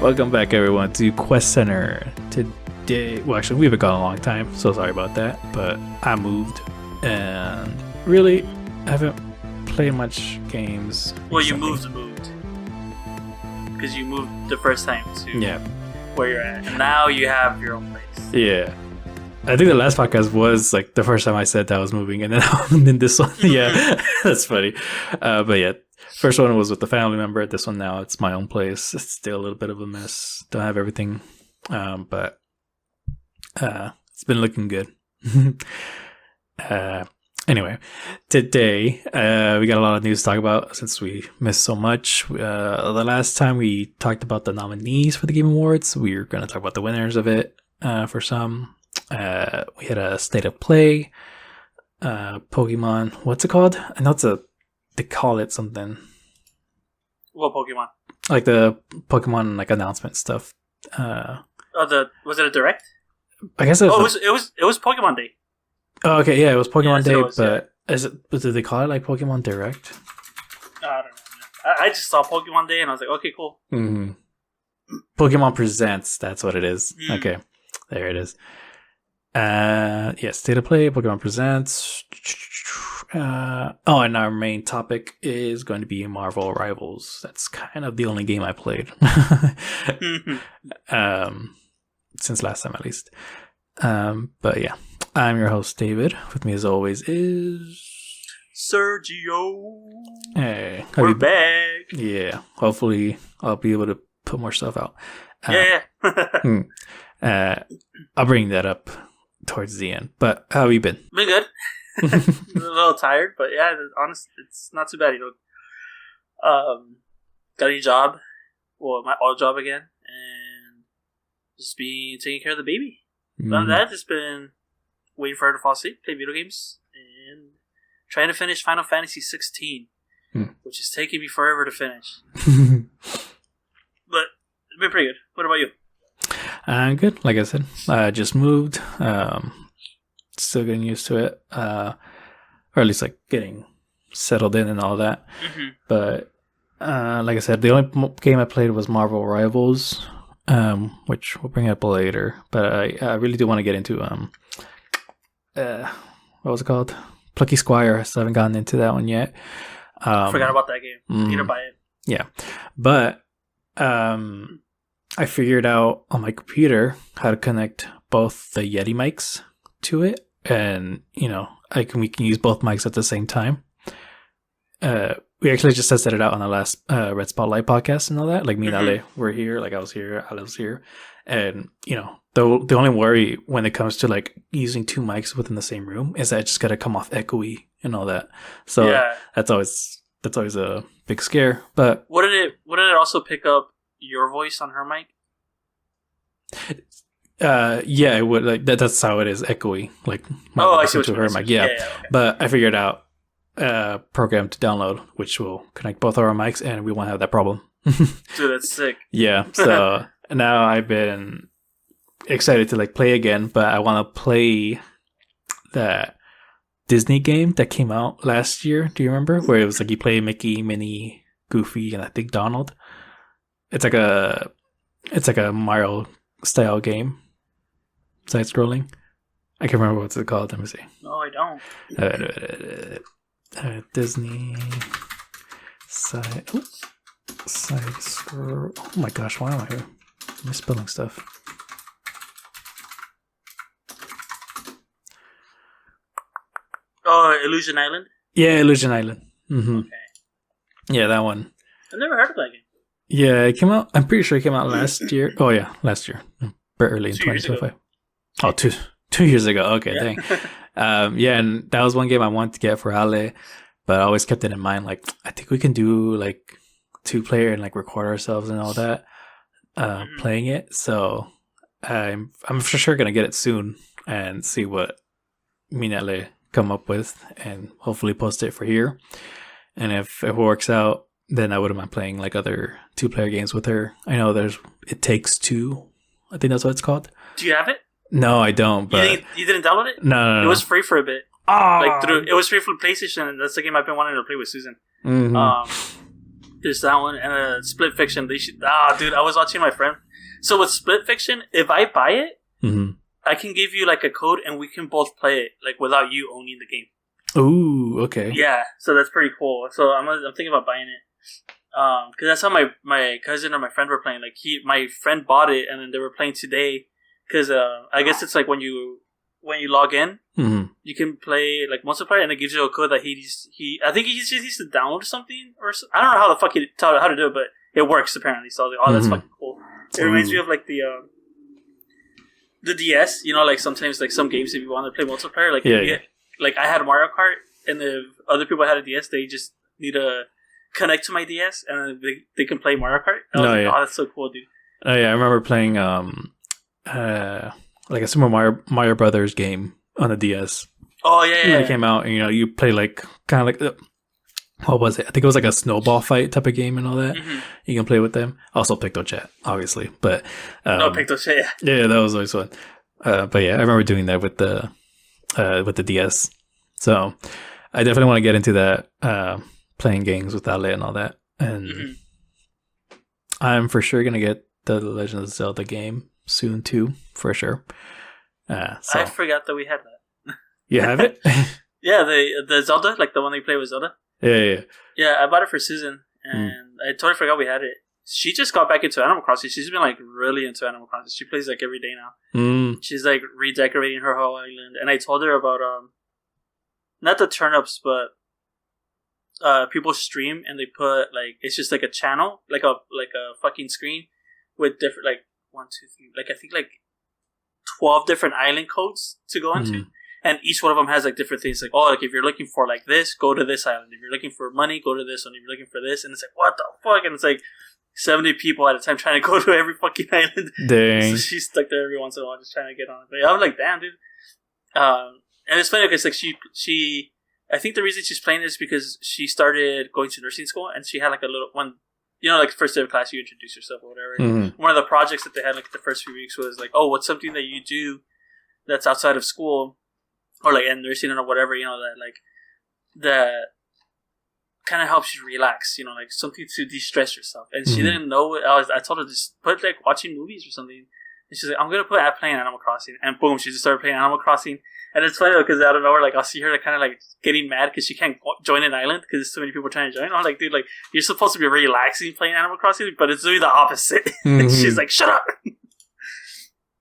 Welcome back, everyone, to Quest Center. Today, well, actually, we've been gone a long time, so sorry about that. But I moved, and really, I haven't played much games. Well, you moved, because you moved the first time to where you're at, and now you have your own place. Yeah, I think the last podcast was like the first time I said that I was moving, and then this one, yeah, that's funny. But yeah. First one was with the family member. This one now it's my own place. It's still a little bit of a mess. Don't have everything, but it's been looking good. Anyway, today we got a lot of news to talk about since we missed so much. The last time we talked about the nominees for the Game Awards, we were going to talk about the winners of it for some. We had a state of play. Pokemon, what's it called? I know they call it something. What Pokemon? Like the Pokemon announcement stuff. Was it a direct? I guess it was Pokemon Day. Oh, okay, yeah, it was Pokemon Day, but yeah. Did they call it like Pokemon Direct? I don't know. I just saw Pokemon Day and I was like, okay, cool. Mm-hmm. Pokemon Presents, that's what it is. Okay, there it is. State of play, Pokemon Presents. And our main topic is going to be Marvel Rivals. That's kind of the only game I played. Since last time at least. But yeah, I'm your host David. With me as always is Sergio. Hey, we're back. Yeah, hopefully I'll be able to put more stuff out. I'll bring that up towards the end. But how have you been? Been good. A little tired, but yeah, honestly, it's not too bad. Got a new job, well, my old job again, and just be taking care of the baby. Other than that, just been waiting for her to fall asleep, play video games, and trying to finish Final Fantasy 16, which is taking me forever to finish. But it's been pretty good. What about you? I'm good. Like I said, I just moved. Still getting used to it, or at least like getting settled in and all that. But like I said, the only game I played was Marvel Rivals, which we'll bring up later. But I really do want to get into what was it called? Plucky Squire. So I haven't gotten into that one yet. Forgot about that game. Need to buy it. Yeah, but I figured out on my computer how to connect both the Yeti mics to it, and we can use both mics at the same time. We actually just tested it out on the last Red Spotlight podcast and all that. Like me and Ale were here, like I was here, Ale was here, and the only worry when it comes to like using two mics within the same room is that it's just gotta come off echoey and all that. So that's always a big scare. But wouldn't it also pick up your voice on her mic? Yeah, it would. Like that's how it is, echoey. Like I see what to her mic. Yeah. Okay. But I figured out a program to download which will connect both of our mics, and we won't have that problem. Dude, that's sick. Yeah. So now I've been excited to like play again, but I want to play that Disney game that came out last year. Do you remember where it was like you play Mickey, Minnie, Goofy, and I think Donald? It's like a Mario style game. Side scrolling. I can't remember what's it called. Let me see. No, I don't. Disney side scroll. Oh my gosh, why am I misspelling stuff? Oh, Illusion Island? Yeah, Illusion Island. Okay. Yeah, that one. I've never heard of that game. Yeah, it came out. I'm pretty sure it came out last year. Oh yeah, last year. Very early in 2025. Oh, 2 years ago. Okay, dang. Yeah, and that was one game I wanted to get for Ale, but I always kept it in mind. Like, I think we can do like 2-player and like record ourselves and all that playing it. So I'm for sure gonna get it soon and see what me and Ale come up with, and hopefully post it for here. And if it works out, then I wouldn't mind playing like other 2-player games with her. I know there's It Takes Two. I think that's what it's called. Do you have it? No, I don't. But you didn't download it? No. It was free for a bit. Oh. It was free for PlayStation, and that's the game I've been wanting to play with Susan. Mm-hmm. There's that one and Split Fiction. Dude, I was watching my friend. So with Split Fiction, if I buy it, I can give you like a code, and we can both play it like without you owning the game. Ooh, okay. Yeah, so that's pretty cool. So I'm thinking about buying it. Because that's how my cousin or my friend were playing. Like my friend bought it, and then they were playing today. Because I guess it's like when you log in, you can play like multiplayer, and it gives you a code that I think he just needs to download something, or I don't know how the fuck he taught how to do it, but it works apparently. So I was like, oh, that's fucking cool. It reminds me of like the DS. You know, like sometimes like some games, if you want to play multiplayer, like like I had Mario Kart, and if other people had a DS, they just need to connect to my DS, and they can play Mario Kart. I was like, oh, that's so cool, dude. Oh yeah, I remember playing like a Super Mario Brothers game on the DS. Oh yeah. When it came out, and you play like kind of like what was it? I think it was like a snowball fight type of game and all that. You can play with them. Also PictoChat, obviously, but PictoChat. Yeah, that was always fun. But yeah, I remember doing that with the DS. So I definitely want to get into that, playing games with Ale and all that. And I'm for sure gonna get the Legend of Zelda game soon too, for sure. So. I forgot that we had that. You have it? Yeah, the Zelda, like the one they play with Zelda. Yeah. Yeah, I bought it for Susan, and I totally forgot we had it. She just got back into Animal Crossing. She's been like really into Animal Crossing. She plays like every day now. She's like redecorating her whole island, and I told her about not the turnips, but people stream and they put like it's just like a channel, like a fucking screen with different like 1, 2, 3, like I think like 12 different island codes to go into. And each one of them has like different things. Like, oh, like if you're looking for like this, go to this island. If you're looking for money, go to this one. If you're looking for this, and it's like, what the fuck? And it's like 70 people at a time trying to go to every fucking island. Dang. So she's stuck there every once in a while, just trying to get on it. But I was like, damn, dude. And it's funny because like she, I think the reason she's playing is because she started going to nursing school, and she had like a little one. You know, like first day of class, you introduce yourself or whatever. One of the projects that they had like the first few weeks was like, oh, what's something that you do that's outside of school? Or like in nursing or whatever, you know, that kind of helps you relax, you know, like something to de-stress yourself. And she didn't know it. I told her to just put like watching movies or something. And she's like, I'm going to put playing Animal Crossing. And boom, she just started playing Animal Crossing. And it's funny because out of nowhere, like I'll see her like, kind of like getting mad because she can't join an island because there's so many people trying to join. I'm like, dude, like you're supposed to be relaxing playing Animal Crossing, but it's doing the opposite. And she's like, shut up.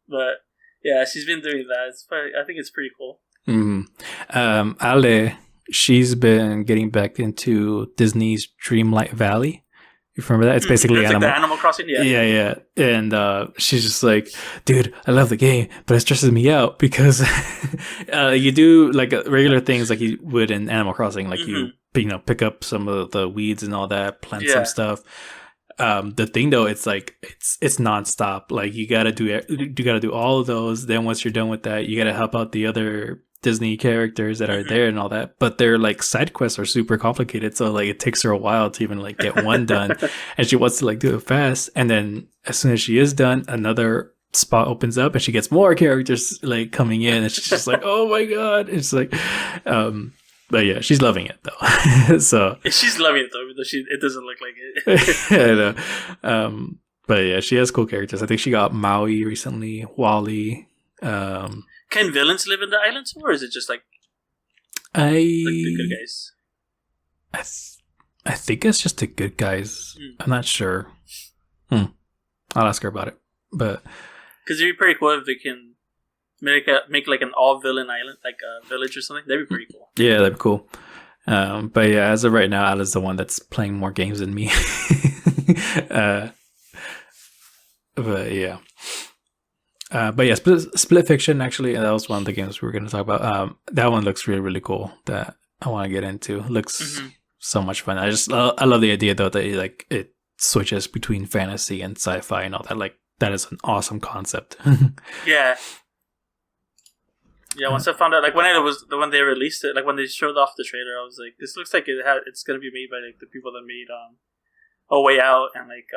But yeah, she's been doing that. I think it's pretty cool. Ale, she's been getting back into Disney's Dreamlight Valley. You remember that? It's basically like the Animal Crossing, yeah. And she's just like, dude, I love the game, but it stresses me out because you do like regular things like you would in Animal Crossing, like you pick up some of the weeds and all that, plant some stuff. The thing though, it's like it's nonstop. Like you gotta do all of those. Then once you're done with that, you gotta help out the other Disney characters that are there and all that. But their like side quests are super complicated, so like it takes her a while to even like get one done. And she wants to like do it fast. And then as soon as she is done, another spot opens up and she gets more characters like coming in, and she's just like, oh my god! It's like, but yeah, she's loving it though. So she's loving it though, even though it doesn't look like it. I know. But yeah, she has cool characters. I think she got Maui recently, Wally. Can villains live in the islands, or is it just like the good guys? I think it's just the good guys. I'm not sure. I'll ask her about it. But because it'd be pretty cool if they can make like an all villain island, like a village or something. That'd be pretty cool. Yeah, that'd be cool. But yeah, as of right now, Ala's the one that's playing more games than me. But yeah. But yeah, Split Fiction, actually, that was one of the games we were going to talk about. That one looks really, really cool that I want to get into. Looks so much fun. I love the idea, though, that it switches between fantasy and sci-fi and all that. Like, that is an awesome concept. Yeah. Yeah, once I found out, like, when they released it, like, when they showed off the trailer, I was like, this looks like it's going to be made by, like, the people that made A Way Out and like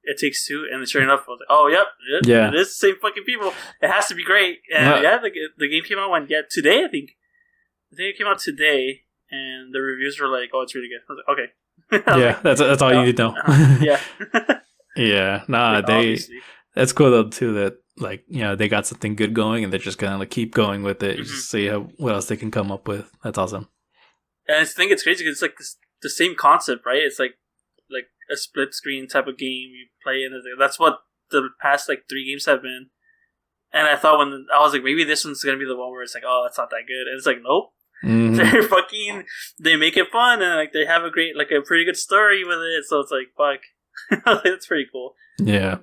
It Takes Two, and sure enough, I was like, oh yep, it is the same fucking people. It has to be great. And the game came out today. I think it came out today, and the reviews were like, oh, it's really good. I was like, okay. That's all you need to know. Yeah. Yeah, nah, that's cool though too. That like they got something good going, and they're just gonna like keep going with it. Just see what else they can come up with. That's awesome. And I think it's crazy because it's like the same concept, right? It's like a split screen type of game you play, and that's what the past like 3 games have been. And I thought when I was like, maybe this one's gonna be the one where it's like, oh, it's not that good. And it's like, nope. They make it fun, and like they have a pretty good story with it. So it's like, fuck. That's pretty cool. Yeah,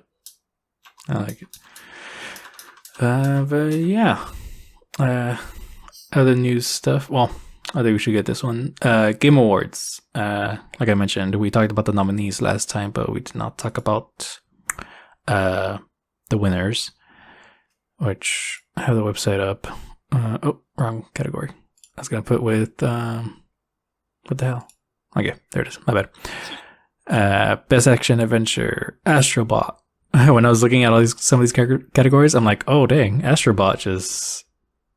I like it. But yeah, other news stuff. Well, I think we should get this one. Game Awards. Like I mentioned, we talked about the nominees last time, but we did not talk about the winners. Which I have the website up. Wrong category. I was gonna put with what the hell? Okay, there it is. My bad. Best Action Adventure, Astrobot. When I was looking at some of these categories, I'm like, oh dang, Astrobot just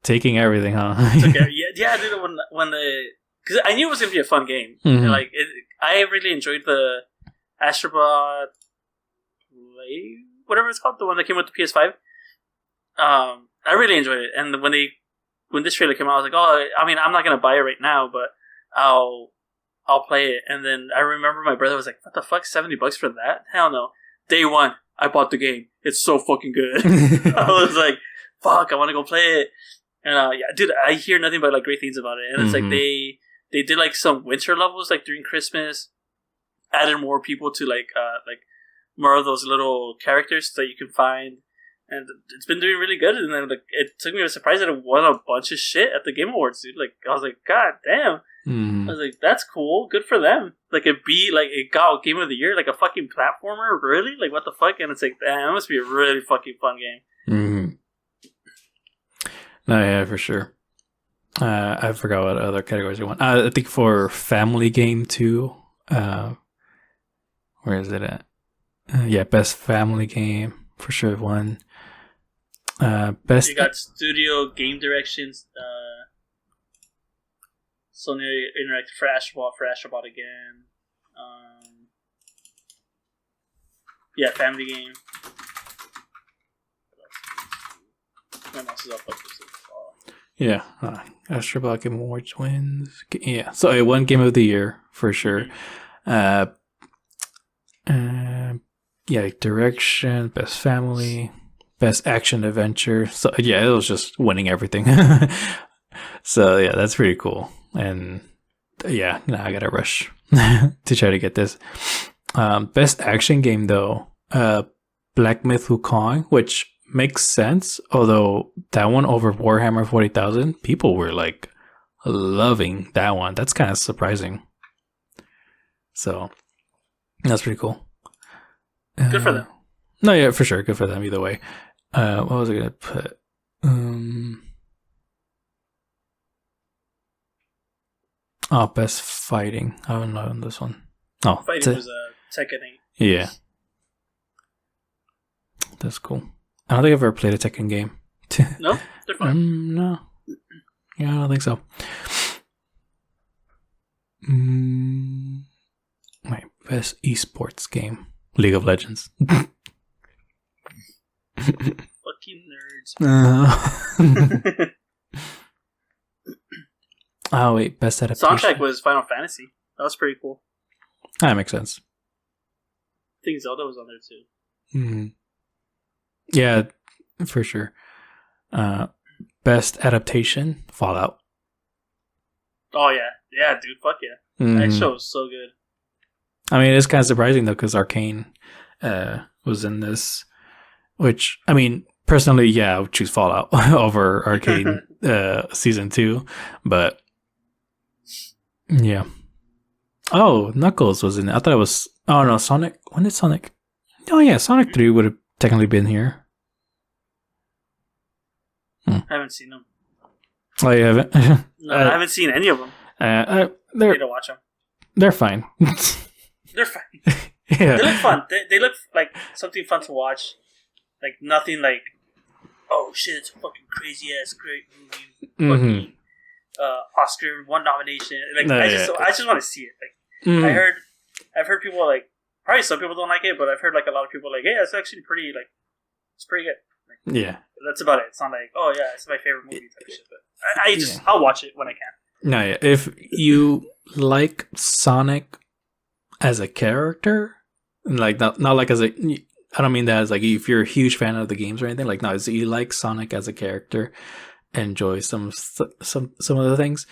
taking everything, huh? Okay. Yeah, dude. Because I knew it was gonna be a fun game. And, I really enjoyed the Astrobot, whatever it's called, the one that came with the PS5. I really enjoyed it, and when this trailer came out, I was like, oh, I mean, I'm not gonna buy it right now, but I'll play it. And then I remember my brother was like, what the fuck, $70 for that? Hell no. Day one, I bought the game. It's so fucking good. I was like, fuck, I want to go play it. And dude, I hear nothing but like great things about it. And it's like they did like some winter levels like during Christmas, added more people to like more of those little characters that you can find. And it's been doing really good. And then like it took me a surprise that it won a bunch of shit at the Game Awards, dude. Like I was like, god damn. I was like, that's cool. Good for them. Like it got Game of the Year, like a fucking platformer, really? Like what the fuck? And it's like, damn, it must be a really fucking fun game. No, yeah, for sure. I forgot what other categories they won. I think for family game too. Where is it at? Best family game for sure won. Best. You got studio game directions. Sony Interactive for Astrobot again. Family game. My mouse is up. Yeah, Astrobot Game Awards wins. Yeah, so it won Game of the Year for sure. Direction, Best Family, Best Action Adventure. So yeah, it was just winning everything. So yeah, that's pretty cool. And yeah, now I gotta rush to try to get this. Best Action Game though, Black Myth Wukong, which makes sense. Although that one over Warhammer 40,000, people were like loving that one. That's kind of surprising. So that's pretty cool. Good for them. No, yeah, for sure. Good for them either way. What was I gonna put? Best Fighting. I don't know on this one. Oh, Fighting was Tekken 8. Yeah. That's cool. I don't think I've ever played a Tekken game. No? They're fun. No. Yeah, I don't think so. My best esports game. League of Legends. Fucking nerds. Oh, wait. Best adaptation. Soundtrack was Final Fantasy. That was pretty cool. That makes sense. I think Zelda was on there too. Yeah, for sure. Best adaptation, Fallout. Oh yeah, yeah, dude, fuck yeah, that show was so good. I mean, it's kind of surprising though, because Arcane was in this. Which, I mean, personally, yeah, I would choose Fallout over Arcane season 2, but yeah. Oh, Knuckles was in it. I thought it was. Oh no, Sonic. When did Sonic? Oh yeah, Sonic 3 would have technically been here. I haven't seen them. Oh, you haven't? No, I haven't seen any of them. I need to watch them. They're fine. They're fun. Yeah. They look fun. They look like something fun to watch. Like nothing like, oh shit, it's a fucking crazy ass great movie. Fucking Oscar one nomination. Like I just want to see it. Like I've heard people like, probably some people don't like it, but I've heard like a lot of people like, yeah, it's actually pretty like, it's pretty good. Like, yeah. That's about it. It's not like, oh yeah, it's my favorite movie type of shit. But I'll watch it when I can. No, yeah. If you like Sonic as a character, like not like as a, I don't mean that as like if you're a huge fan of the games or anything. Like no, you like Sonic as a character, enjoy some of the things,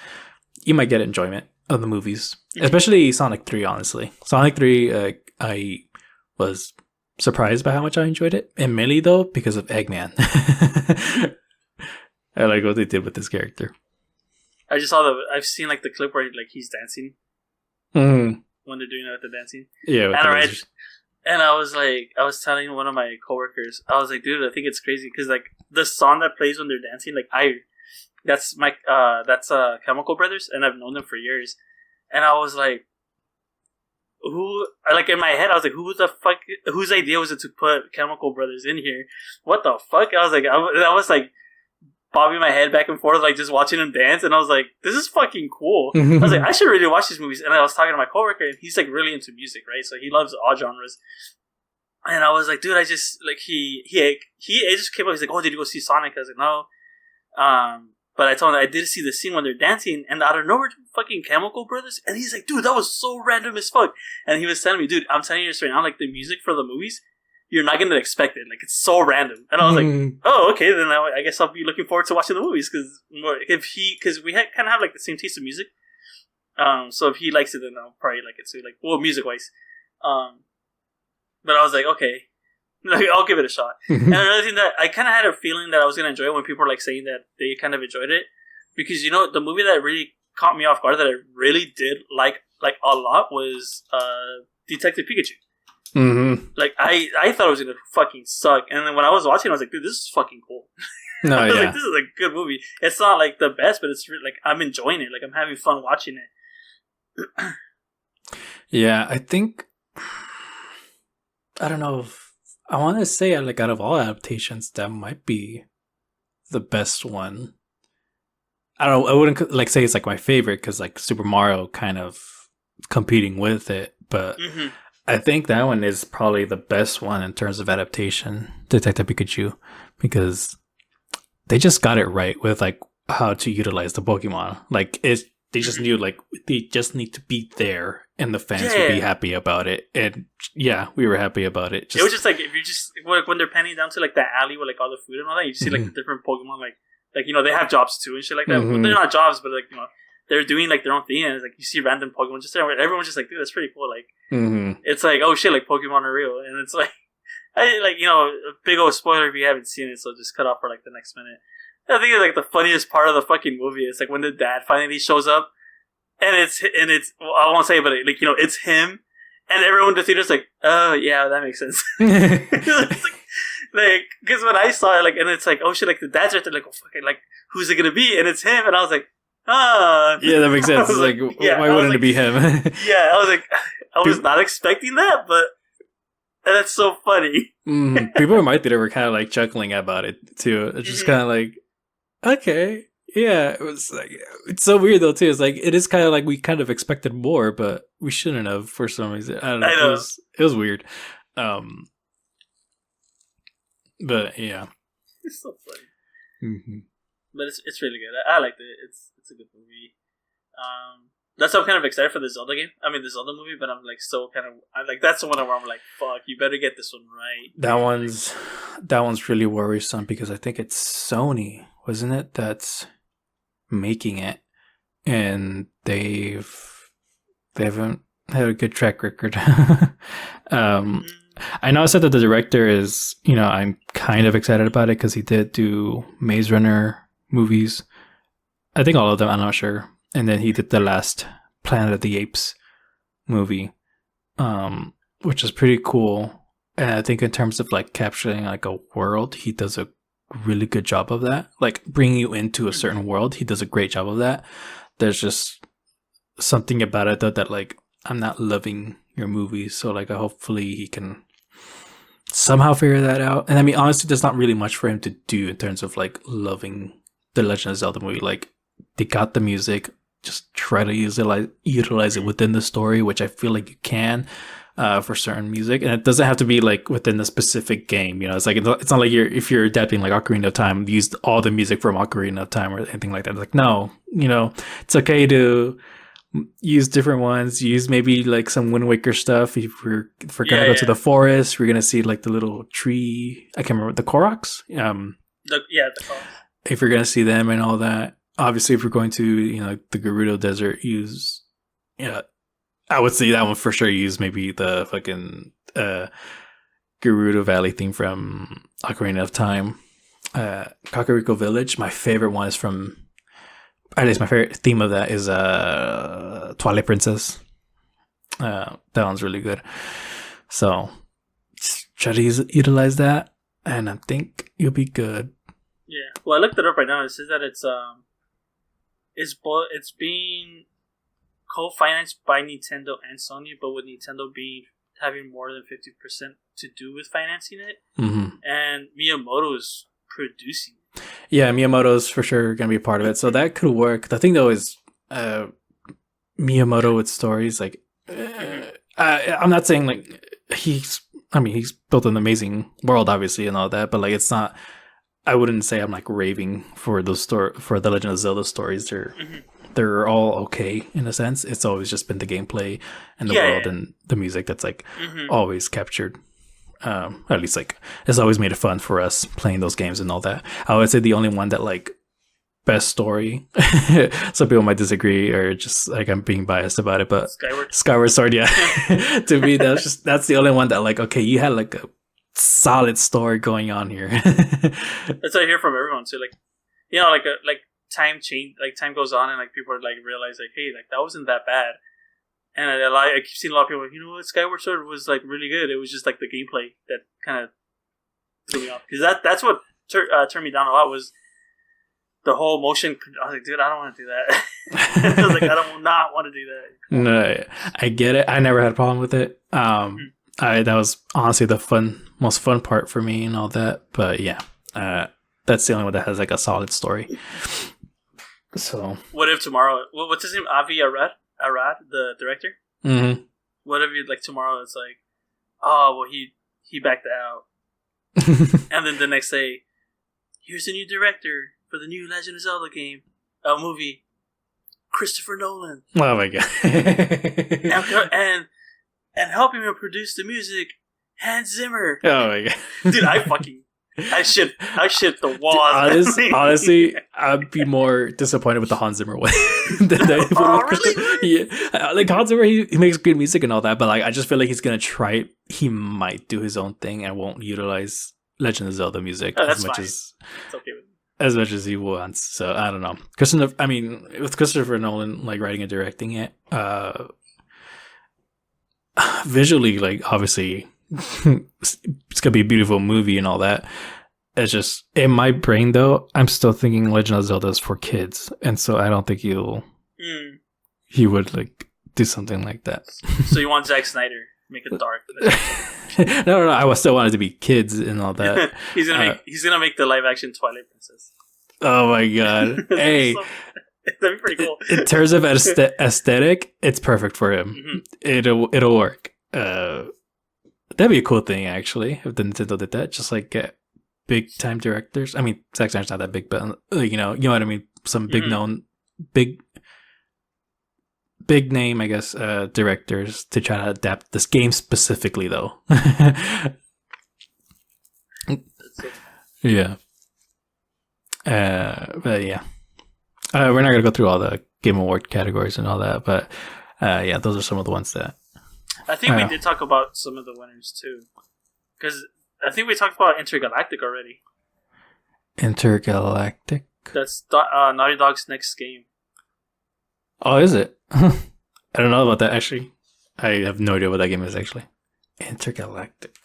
you might get enjoyment of the movies, especially Sonic 3. Honestly, Sonic 3, I was surprised by how much I enjoyed it, and mainly though because of Eggman. I like what they did with this character. I just saw I've seen like the clip where like he's dancing when they're doing it with the dancing. Yeah, and I was like, I was telling one of my coworkers, I was like, dude, I think it's crazy because like the song that plays when they're dancing, like that's Chemical Brothers, and I've known them for years, and I was like, like in my head, I was like, whose idea was it to put Chemical Brothers in here? What the fuck? I was like, I was like bobbing my head back and forth, like just watching them dance, and I was like, this is fucking cool. I was like, I should really watch these movies. And I was talking to my coworker, and he's like really into music, right? So he loves all genres. And I was like, dude, I just like he just came up. He's like, oh, did you go see Sonic? I was like, no. But I told him I did see the scene when they're dancing, and out of nowhere, fucking Chemical Brothers. And he's like, dude, that was so random as fuck. And he was telling me, dude, I'm telling you this right now, like the music for the movies, you're not going to expect it. Like, it's so random. And I was like, oh, okay, then I guess I'll be looking forward to watching the movies. Because we kind of have, like, the same taste of music. So if he likes it, then I'll probably like it too. Like, well, music-wise. But I was like, okay, like, I'll give it a shot. And another thing that I kind of had a feeling that I was going to enjoy when people were, like, saying that they kind of enjoyed it. Because, you know, the movie that really caught me off guard that I really did like a lot was Detective Pikachu. Like I thought it was gonna fucking suck, and then when I was watching, I was like, "Dude, this is fucking cool." No, I was like, "This is a good movie." It's not like the best, but it's like I'm enjoying it. Like I'm having fun watching it. Yeah, I think I don't know. I want to say like out of all adaptations, that might be the best one. I don't know. I wouldn't like say it's like my favorite because like Super Mario kind of competing with it, but. I think that one is probably the best one in terms of adaptation, Detective Pikachu, because they just got it right with like how to utilize the Pokemon. Like they just knew like they just need to be there, and the fans would be happy about it. And yeah, we were happy about it. It was just like if you just when they're panning down to like the alley with like all the food and all that, you see like the different Pokemon like you know they have jobs too and shit like that. Well, they're not jobs, but like you know. They're doing like their own thing, and it's like you see random Pokemon just there. Everyone's just like, dude, that's pretty cool. Like, it's like, oh shit, like Pokemon are real, and it's like, you know, a big old spoiler if you haven't seen it, so just cut off for like the next minute. I think it's like the funniest part of the fucking movie. It's like when the dad finally shows up, and it's well, I won't say it, but like you know, it's him, and everyone in the theater's like, oh yeah, that makes sense. It's like, because when I saw it, like, and it's like, oh shit, like the dad's right there, like, oh fucking, like, who's it gonna be? And it's him, and I was like. Yeah, that makes sense. It's like, why wouldn't it be him? Yeah, I was like, I was not expecting that, but that's so funny. People in my theater were kind of like chuckling about it too. It's just kind of like, okay, yeah. It was like, it's so weird though too. It's like it is kind of like we kind of expected more, but we shouldn't have for some reason. I don't know. It was weird. But yeah, it's so funny. But it's really good. I liked it. It's a good movie. That's why I'm kind of excited for the Zelda game. I mean, the Zelda movie, but I'm like so kind of. I like that's the one where I'm like, fuck, you better get this one right. That one's really worrisome because I think it's Sony, wasn't it, that's making it, and they haven't had a good track record. I know I said that the director is, you know, I'm kind of excited about it because he did do Maze Runner movies. I think all of them, I'm not sure. And then he did the last Planet of the Apes movie, which is pretty cool. And I think in terms of like capturing like a world, he does a really good job of that. Like bringing you into a certain world, he does a great job of that. There's just something about it though that like I'm not loving your movie. So like, hopefully he can somehow figure that out. And I mean, honestly, there's not really much for him to do in terms of like loving the Legend of Zelda movie. Like, they got the music, just try to utilize it within the story, which I feel like you can for certain music, and it doesn't have to be like within a specific game. It's like it's not like if you're adapting like Ocarina of Time, use all the music from Ocarina of Time or anything like that. It's like, no, it's okay to use different ones. Use maybe like some Wind Waker stuff. If we're gonna go to the forest, we're gonna see like the little tree. I can't remember the Koroks. The Koroks. If you're gonna see them and all that. Obviously, if we're going to the Gerudo Desert, use I would say that one for sure. Use maybe the fucking Gerudo Valley theme from Ocarina of Time. Kakariko Village. My favorite one is from. At least my favorite theme of that is Twilight Princess. That one's really good. So just try to utilize that, and I think you'll be good. Yeah. Well, I looked it up right now. It says that it's being co-financed by Nintendo and Sony, but with Nintendo having more than 50% to do with financing it, and Miyamoto is producing it. Yeah, Miyamoto's for sure going to be a part of it, so that could work. The thing though is, Miyamoto with stories like, I'm not saying like he's built an amazing world, obviously, and all that, but like it's not. I wouldn't say I'm like raving for for the Legend of Zelda stories. They're all okay in a sense. It's always just been the gameplay and the world and the music that's like always captured. At least like it's always made it fun for us playing those games and all that. I would say the only one that like best story. Some people might disagree or just like I'm being biased about it, but Skyward Sword, yeah. To me, that's the only one that like, okay, you had like a solid story going on here. That's what I hear from everyone too. Like, like time change, like time goes on, and like people are like realize like, hey, like that wasn't that bad. And I keep seeing a lot of people like, what, Skyward Sword was like really good. It was just like the gameplay that kind of threw me off, because that's what turned me down a lot was the whole motion. I was like, dude, I don't want to do that. I was like, I don't not want to do that. No, I get it. I never had a problem with it. That was honestly the most fun part for me and all that. But yeah, that's the only one that has like a solid story. So, what if tomorrow? What's his name? Avi Arad, the director. Mm-hmm. What if like tomorrow it's like, oh well, he backed out, and then the next day, here's a new director for the new Legend of Zelda game, movie, Christopher Nolan. Oh my god! and helping him produce the music, Hans Zimmer. Oh my god, dude! I shit the walls. Honestly, I'd be more disappointed with the Hans Zimmer one. Really? Yeah, like Hans Zimmer, he makes good music and all that, but like I just feel like he's gonna try it. He might do his own thing and won't utilize Legend of Zelda music as much as it's okay with me. As much as he wants. So I don't know. With Christopher Nolan like writing and directing it, visually, like obviously. It's gonna be a beautiful movie and all that. It's just in my brain though, I'm still thinking Legend of Zelda is for kids, and so I don't think he would like do something like that. So you want Zack Snyder make it dark? No. I still want it to be kids and all that. He's gonna make the live action Twilight Princess. Oh my god! Hey. That'd be pretty cool. In terms of aesthetic, it's perfect for him. Mm-hmm. It'll work. That'd be a cool thing, actually, if the Nintendo did that. Just like get big time directors. I mean, Zack Snyder's not that big, but you know what I mean. Some big known, big name, I guess, directors to try to adapt this game specifically, though. Yeah. But yeah, we're not gonna go through all the Game Award categories and all that, but yeah, those are some of the ones that. I think we did talk about some of the winners too, because I think we talked about Intergalactic already. Intergalactic? That's Naughty Dog's next game. Oh, is it? I don't know about that, actually. I have no idea what that game is, actually. Intergalactic.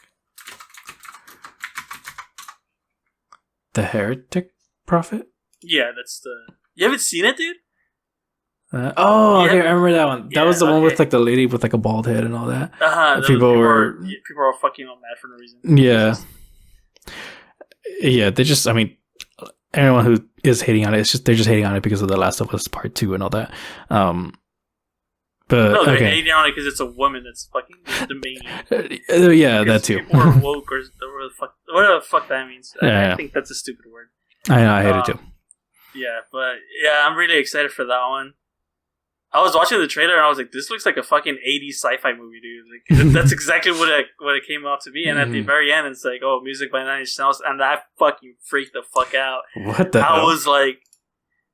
The Heretic Prophet? Yeah, that's the... You haven't seen it, dude? Okay, I remember that one. That was the one with like the lady with like a bald head and all that. People were fucking mad for no reason. Yeah, yeah. They just, I mean, anyone who is hating on it, they're just hating on it because of The Last of Us Part 2 and all that. But no, they're hating on it because it's a woman that's fucking the main. Yeah, that too. People are woke or whatever the fuck that means. I think that's a stupid word. I know, I hate it too. Yeah, but yeah, I'm really excited for that one. I was watching the trailer and I was like, "This looks like a fucking 80s sci-fi movie, dude." Like, that's exactly what it came out to be. And at the very end, it's like, "Oh, music by Nine Inch Nails," and that fucking freaked the fuck out. What the hell? I was like,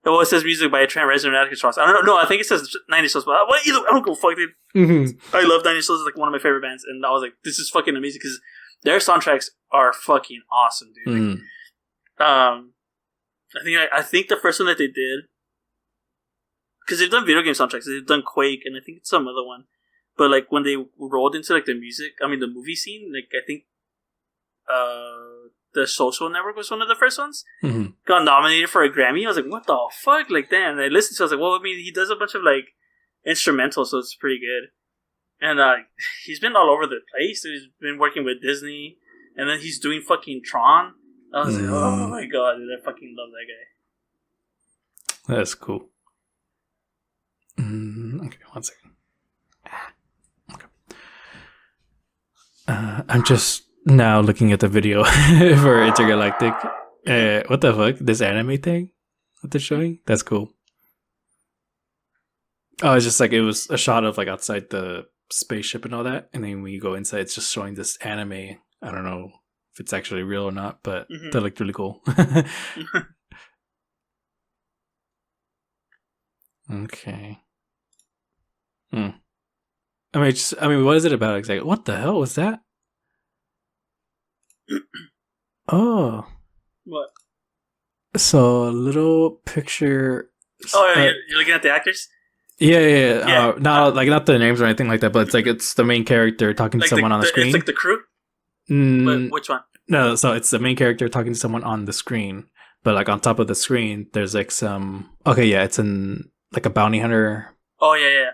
"Oh, it says music by Trent Reznor and Atticus Ross." I don't know. No, I think it says Nine Inch Nails. But I don't go fuck, dude. I love Nine Inch Nails. It's like one of my favorite bands, and I was like, "This is fucking amazing," because their soundtracks are fucking awesome, dude. Like, I think the first one that they did. Because they've done video game soundtracks, they've done Quake, and I think it's some other one. But like when they rolled into like the movie scene, like I think the Social Network was one of the first ones. Got nominated for a Grammy. I was like, what the fuck? Like, damn. And I listened to it, I was like, well, I mean, he does a bunch of like instrumentals, so it's pretty good. And he's been all over the place. He's been working with Disney, and then he's doing fucking Tron. I was like, oh my god, dude, I fucking love that guy. That's cool. Okay, 1 second. Okay. I'm just now looking at the video for Intergalactic. What the fuck? This anime thing that they're showing? That's cool. Oh, it's just like it was a shot of like outside the spaceship and all that, and then when you go inside, it's just showing this anime. I don't know if it's actually real or not, but that looked really cool. Okay. I mean, what is it about exactly? What the hell was that? Oh. What? So a little picture. Oh, you're looking at the actors? Yeah. Not the names or anything like that, but it's the main character talking to someone on the screen. It's like the crew. But which one? No, so it's the main character talking to someone on the screen, but like on top of the screen, there's like some. Okay, yeah, it's like a bounty hunter. Oh yeah.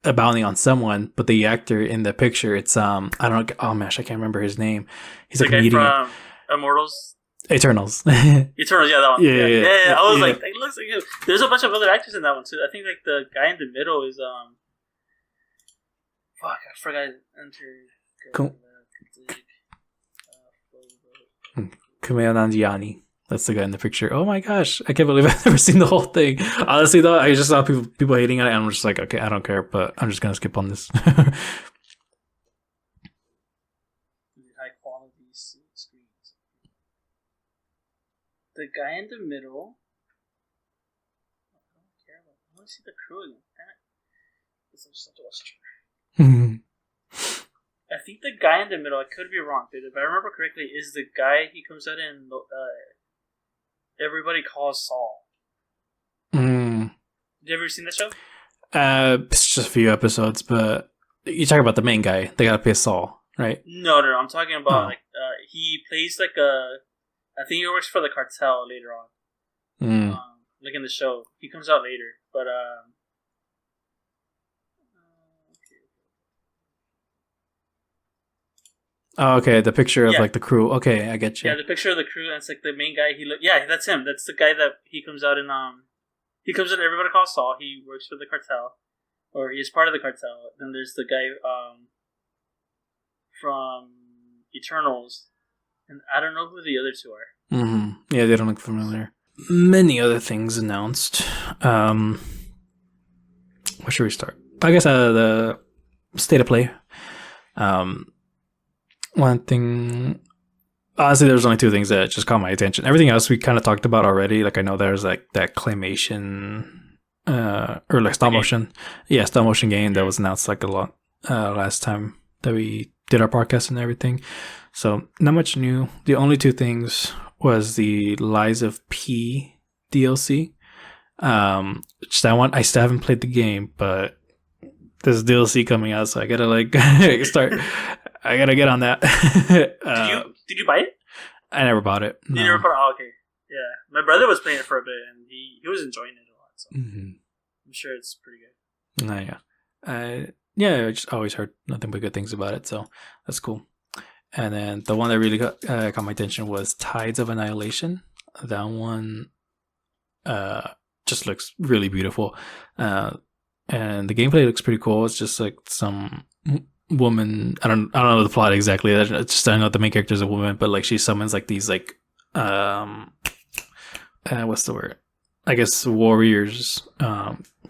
A bounty on someone, but the actor in the picture, it's I don't know. Oh man, I can't remember his name. He's like a comedian from Immortals. Eternals. Eternals, yeah, that one. Yeah. I was like, it looks like him. There's a bunch of other actors in that one too. I think like the guy in the middle is fuck, I forgot. Kumail Nanjiani. That's the guy in the picture. Oh my gosh, I can't believe I've never seen the whole thing. Honestly, though, I just saw people hating on it, and I'm just like, okay, I don't care, but I'm just gonna skip on this. High quality screens. The guy in the middle. I don't care about. I want to see the crew again. Damn it! Guess I just have to watch it. I think the guy in the middle. I could be wrong, but if I remember correctly, is the guy he comes out in. Everybody Calls Saul. Have you ever seen that show? It's just a few episodes, but you talk about the main guy. They gotta play Saul, right? No. I'm talking about he plays like I think he works for the cartel later on. Like in the show, he comes out later, but Oh, okay. The picture of like the crew. Okay, I get you. Yeah, the picture of the crew, and it's like the main guy. Yeah, that's him. That's the guy that he comes out in. He comes in Everybody Calls Saul. He works for the cartel, or he's part of the cartel. Then there's the guy from Eternals, and I don't know who the other two are. Yeah, they don't look familiar. Many other things announced. Where should we start? I guess the state of play. One thing, honestly, there's only two things that just caught my attention. Everything else we kind of talked about already. Like I know there's like that claymation, or like stop motion, stop motion game that was announced like a lot last time that we did our podcast and everything. So not much new. The only two things was the Lies of P DLC. Just that one. I still haven't played the game, but there's DLC coming out, so I gotta like start. I gotta get on that. Did you buy it? I never bought it. No. You never bought it? Oh, okay. Yeah. My brother was playing it for a bit, and he was enjoying it a lot. So. I'm sure it's pretty good. I just always heard nothing but good things about it, so that's cool. And then the one that really got my attention was Tides of Annihilation. That one just looks really beautiful. And the gameplay looks pretty cool. It's just like some woman. I don't know the plot exactly. I just know the main character is a woman, but like she summons like these like what's the word? I guess warriors,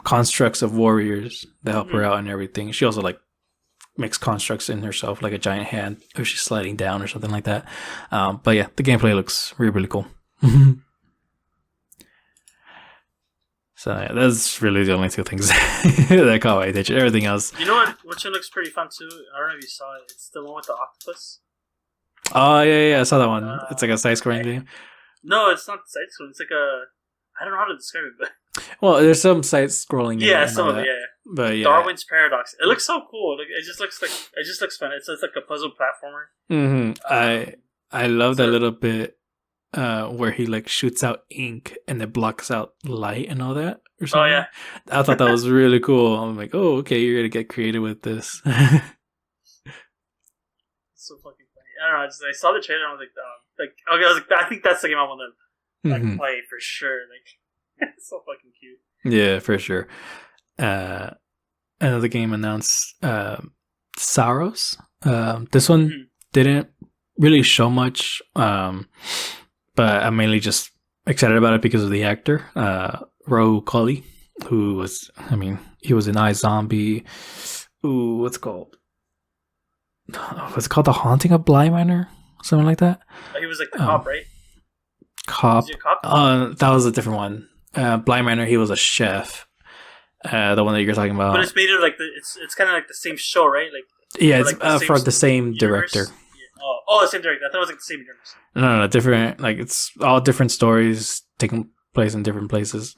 constructs of warriors that help her out and everything. She also like makes constructs in herself, like a giant hand if she's sliding down or something like that. But yeah, the gameplay looks really, really cool. So yeah, that's really the only two things that caught my attention. Everything else. You know what? Which one looks pretty fun too? I don't know if you saw it. It's the one with the octopus. Oh yeah, I saw that one. It's like a side-scrolling game. No, it's not side-scrolling. It's like a. I don't know how to describe it, but. Well, there's some side-scrolling. Yeah, some of it. Yeah. But yeah, Darwin's Paradox. It looks so cool. Like it just looks fun. It's like a puzzle platformer. Mm-hmm. I love that little bit where he like shoots out ink and it blocks out light and all that or something. Oh yeah. I thought that was really cool. I'm like, oh okay, you're gonna get creative with this. So fucking funny. I don't know. I saw the trailer and I was like, okay, I was like, I think that's the game I want to play for sure. Like, it's so fucking cute. Yeah, for sure. Another game announced, Saros. This one didn't really show much, but I'm mainly just excited about it because of the actor, Rahul Kohli, who was, he was in iZombie. Ooh, what's it called? What's it called? The Haunting of Bly Manor? Something like that? He was like the cop, right? Cop. Was he a cop? That was a different one. Bly Manor, he was a chef. The one that you're talking about. But it's made of like it's kind of like the same show, right? Like yeah, it's for the same director. Yeah. Oh, the same director. I thought it was like the same universe. No, different. Like it's all different stories taking place in different places.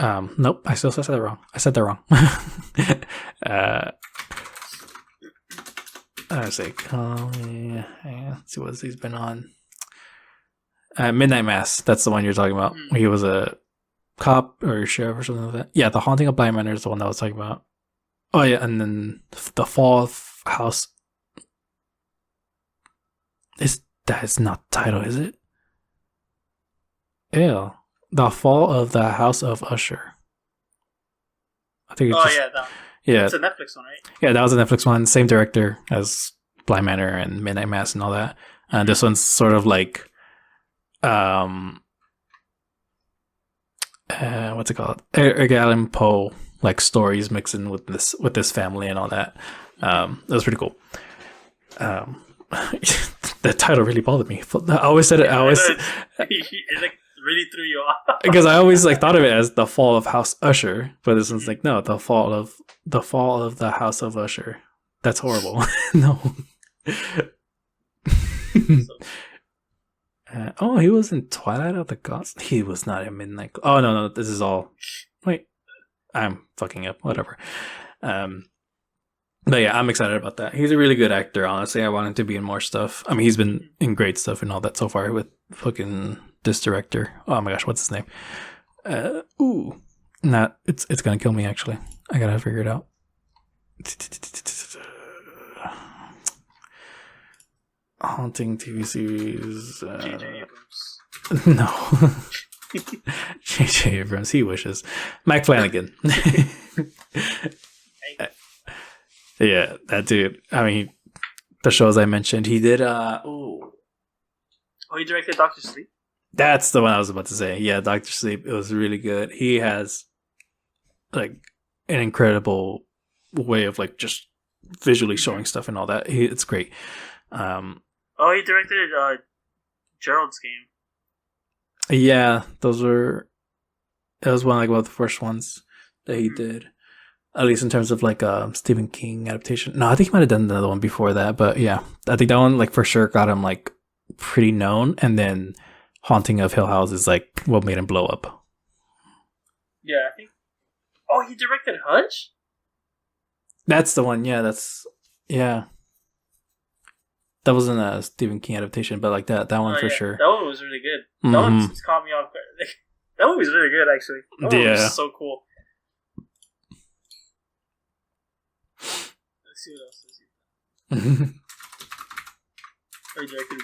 Nope, I still said that wrong. I said that wrong. I was like, let's see what he's been on. Midnight Mass. That's the one you're talking about. He was a cop or sheriff or something like that. Yeah, The Haunting of Bly Manor is the one that I was talking about. Oh yeah, and then The Fall of House. That is not the title, is it? Ew. The Fall of the House of Usher. I think it's yeah, it's a Netflix one, right? Yeah, that was a Netflix one. Same director as Bly Manor and Midnight Mass and all that. And this one's sort of like, what's it called? Edgar Allan Poe like stories mixing with this family and all that. That was pretty cool. The title really bothered me. I always said it. It like really threw you off because I always like thought of it as The Fall of House Usher, but this one's like no, the fall of the House of Usher. That's horrible. No. He was in Twilight of the Gods. He was not in Midnight. Oh no, this is all. Wait, I'm fucking up. Whatever. But yeah, I'm excited about that. He's a really good actor. Honestly, I want him to be in more stuff. I mean, he's been in great stuff and all that so far with fucking this director. Oh my gosh, what's his name? It's gonna kill me. Actually, I gotta figure it out. Haunting TV series. J.J. Abrams. No. J.J. Abrams. He wishes. Mike Flanagan. Yeah, that dude. I mean, the shows I mentioned. He did. He directed Doctor Sleep. That's the one I was about to say. Yeah, Doctor Sleep. It was really good. He has like an incredible way of like just visually showing stuff and all that. It's great. He directed Gerald's Game. Yeah, it was one of the first ones that he did. At least in terms of like a Stephen King adaptation. No, I think he might have done another one before that, but yeah, I think that one like for sure got him like pretty known, and then Haunting of Hill House is like what made him blow up. Yeah, I think. Oh, he directed Hutch? That's the one. Yeah, that wasn't a Stephen King adaptation, but like that one for sure. That one was really good. That one caught me off guard. That movie's really good, actually. That movie was so cool. Let's see what else. Or directed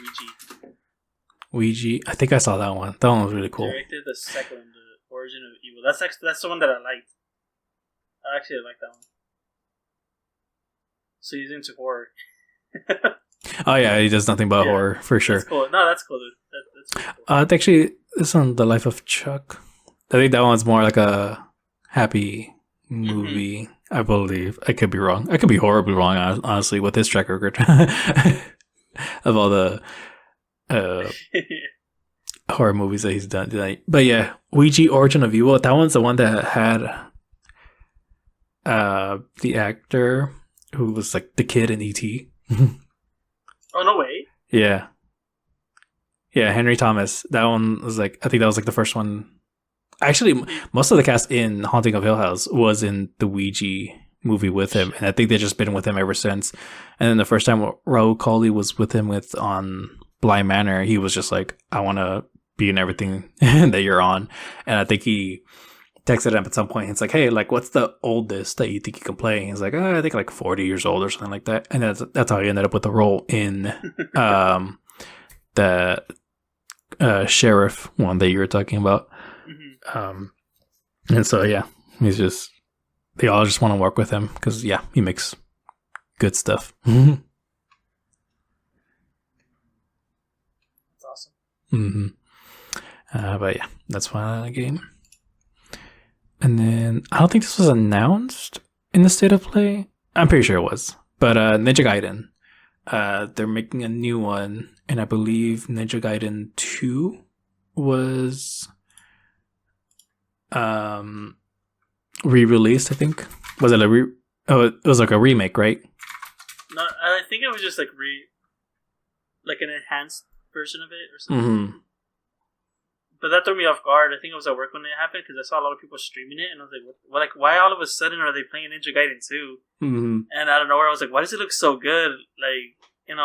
Ouija. I think I saw that one. That one was really cool. Directed the second one, The Origin of Evil. That's the one that I liked. I actually like that one. So he's into horror. Oh yeah, he does nothing but horror for sure. That's cool. No, that's cool, dude. That's really cool. Actually, this on The Life of Chuck. I think that one's more like a happy movie. I believe. I could be wrong. I could be horribly wrong, honestly, with his track record of all the horror movies that he's done tonight. But yeah, Ouija Origin of Evil. That one's the one that had the actor who was like the kid in E.T. Oh, no way. Yeah, Henry Thomas. That one was like, I think that was like the first one. Actually, most of the cast in Haunting of Hill House was in the Ouija movie with him, and I think they've just been with him ever since. And then the first time Raul Coley was with him on Bly Manor, he was just like, I want to be in everything that you're on. And I think he texted him at some point. It's like, hey, like, what's the oldest that you think you can play? And he's like, I think like 40 years old or something like that. And that's how he ended up with the role in the sheriff one that you were talking about. And so yeah, they all just want to work with him because he makes good stuff. That's awesome. But yeah, that's why I like the game. And then I don't think this was announced in the state of play. I'm pretty sure it was, but Ninja Gaiden, they're making a new one, and I believe Ninja Gaiden 2 was re-released. I think was it it was like a remake, right? No, I think it was just like like an enhanced version of it or something. But that threw me off guard. I think I was at work when it happened because I saw a lot of people streaming it, and I was like, "What? Like, why all of a sudden are they playing Ninja Gaiden 2?" And out of nowhere, I was like, "Why does it look so good?" Like,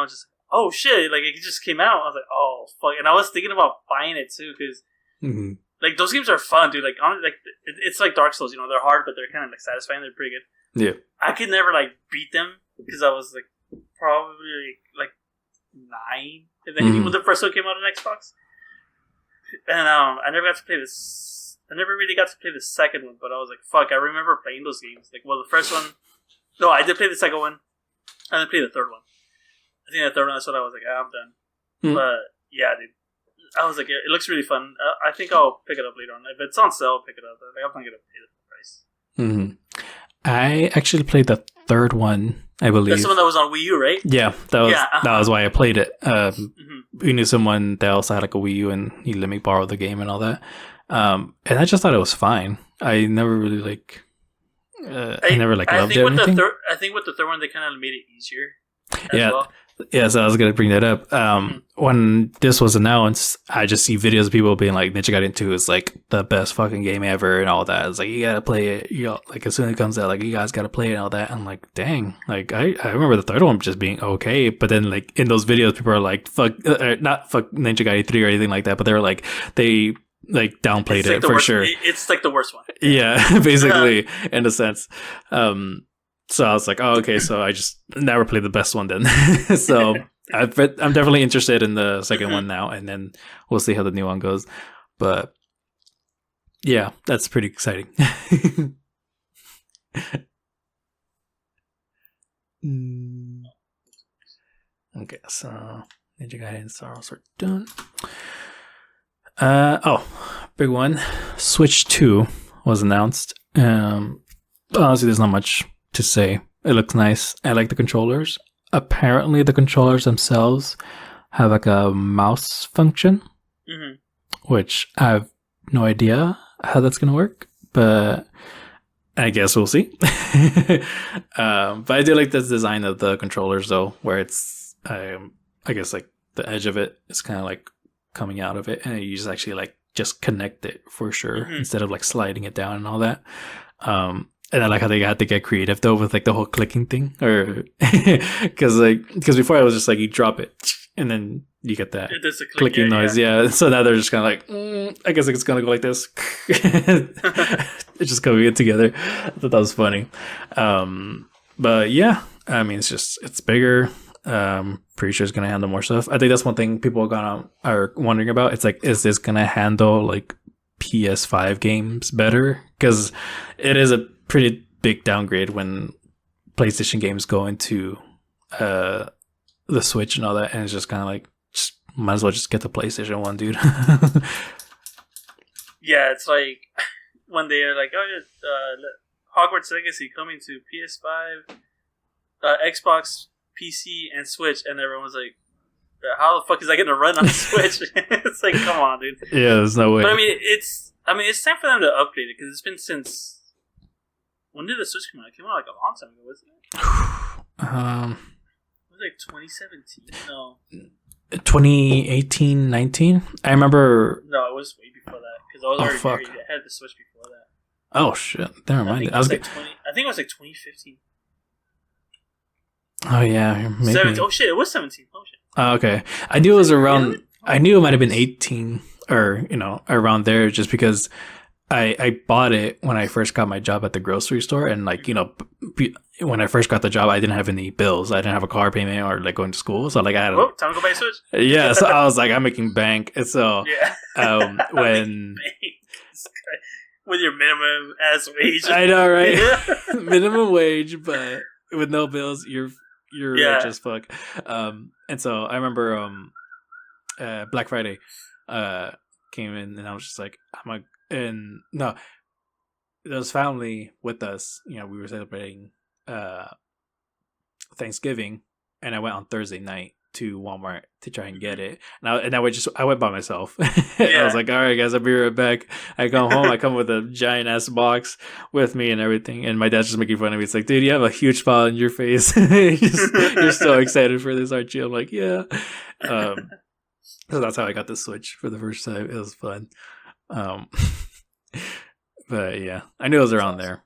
just oh shit! Like it just came out. I was like, "Oh fuck!" And I was thinking about buying it too because like those games are fun, dude. Like, it's like Dark Souls. They're hard, but they're kind of like satisfying. They're pretty good. Yeah, I could never like beat them because I was like probably like 9 if anything when the first one came out on Xbox. And I never got to play this. I never really got to play the second one, but I was like, "Fuck!" I remember playing those games. Like, well, the first one. No, I did play the second one. I didn't play the third one. I think the third one. That's what I was like. I'm done. But yeah, dude. I was like, it looks really fun. I think I'll pick it up later on. If it's on sale, I'll pick it up. Like, I'm not gonna pay the price. I actually played the third one. I believe that's the one that was on Wii U, right? Yeah, that was why I played it. We knew someone that also had like a Wii U, and he let me borrow the game and all that. And I just thought it was fine. I never really I never loved it. I think with the third one, they kind of made it easier. Well. Yeah, so I was gonna bring that up. When this was announced, I just see videos of people being like, "Ninja Gaiden 2 is like the best fucking game ever," and all that. It's like, you gotta play it. Like as soon as it comes out, like you guys gotta play it and all that. I'm like, dang. Like I remember the third one just being okay, but then like in those videos, people are like, not fuck Ninja Gaiden 3 or anything like that, but they were like they like downplayed it for sure. It's like the worst one. Yeah, basically in a sense. So I was like, oh, okay, so I just never played the best one then. So I'm definitely interested in the second one now, and then we'll see how the new one goes. But yeah, that's pretty exciting. Okay, so Ninja Gaiden Star Wars are done. Big one. Switch 2 was announced. Honestly, there's not much to say. It looks nice. I like the controllers. Apparently the controllers themselves have like a mouse function, which I have no idea how that's gonna work, but I guess we'll see. But I do like the design of the controllers though, where it's I guess like the edge of it is kind of like coming out of it, and you just actually like just connect it for sure instead of like sliding it down and all that. And I like how they had to get creative though with like the whole clicking thing, or because before I was just like you drop it and then you get that There's a clicking noise. Yeah. So now they're just kind of like, I guess it's gonna go like this. It's just coming in together. I thought that was funny. But yeah, I mean, it's bigger. Pretty sure it's gonna handle more stuff. I think that's one thing people are wondering about. It's like, is this gonna handle like PS5 games better? Because it is a pretty big downgrade when PlayStation games go into the Switch and all that, and it's just kind of like, just might as well just get the PlayStation 1, dude. Yeah, it's like when they are like, oh yeah, Hogwarts Legacy coming to PS5, Xbox, PC, and Switch, and everyone was like, how the fuck is that going to run on Switch? It's like, come on, dude. Yeah, there's no way. But I mean, it's time for them to upgrade it, because it's been since, when did the Switch come out? It came out like a long time ago, wasn't it? It was like 2017. No. 2018, 19? I remember. No, it was way before that, because I was already married. I had the Switch before that. Oh shit! Never mind. I think it was like 2015. Oh yeah, maybe. 17. Oh shit! It was 17. Oh shit. Oh, okay. I knew it was around. Really? I knew it might have been 18 or around there, just because I bought it when I first got my job at the grocery store, and like when I first got the job, I didn't have any bills. I didn't have a car payment or like going to school, so like I had. Time to go buy a Switch. Yeah, so I was like, I'm making bank, and so when. With your minimum ass wage. I know, right? Minimum wage, but with no bills, you're rich as fuck. And so I remember Black Friday came in, and I was just like, there was family with us. We were celebrating Thanksgiving, and I went on Thursday night to Walmart to try and get it. And I went by myself. I was like, all right, guys, I'll be right back. I come home. I come with a giant ass box with me and everything. And my dad's just making fun of me. It's like, dude, you have a huge smile on your face. You're so excited for this, aren't you? I'm like, yeah. So that's how I got the Switch for the first time. It was fun. But yeah, I knew it was around there.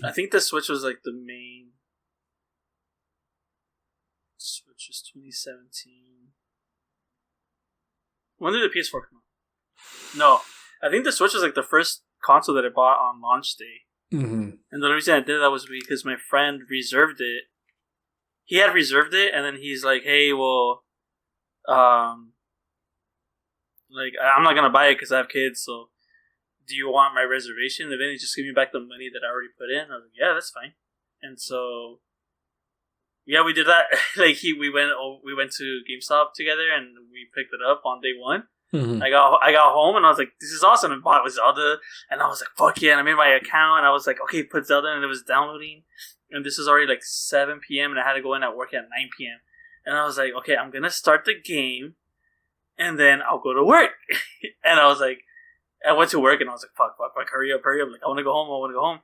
I think the Switch was like the main. Switch was 2017. When did the PS4 come out? No, I think the Switch was like the first console that I bought on launch day. Mm-hmm. And the reason I did that was because my friend reserved it. He had reserved it, and then he's like, "Hey, well, like I'm not gonna buy it because I have kids. So, do you want my reservation? And then he just give me back the money that I already put in." I was like, "Yeah, that's fine." And so. Yeah, we did that. Like we went to GameStop together, and we picked it up on day one. Mm-hmm. I got home, and I was like, "This is awesome!" And bought Zelda, and I was like, "Fuck yeah!" And I made my account, and I was like, "Okay, put Zelda," and it was downloading. And this was already like 7 p.m., and I had to go in at work at 9 p.m. And I was like, "Okay, I'm gonna start the game, and then I'll go to work." And I was like, I went to work, and I was like, "Fuck, hurry up!" Like I want to go home.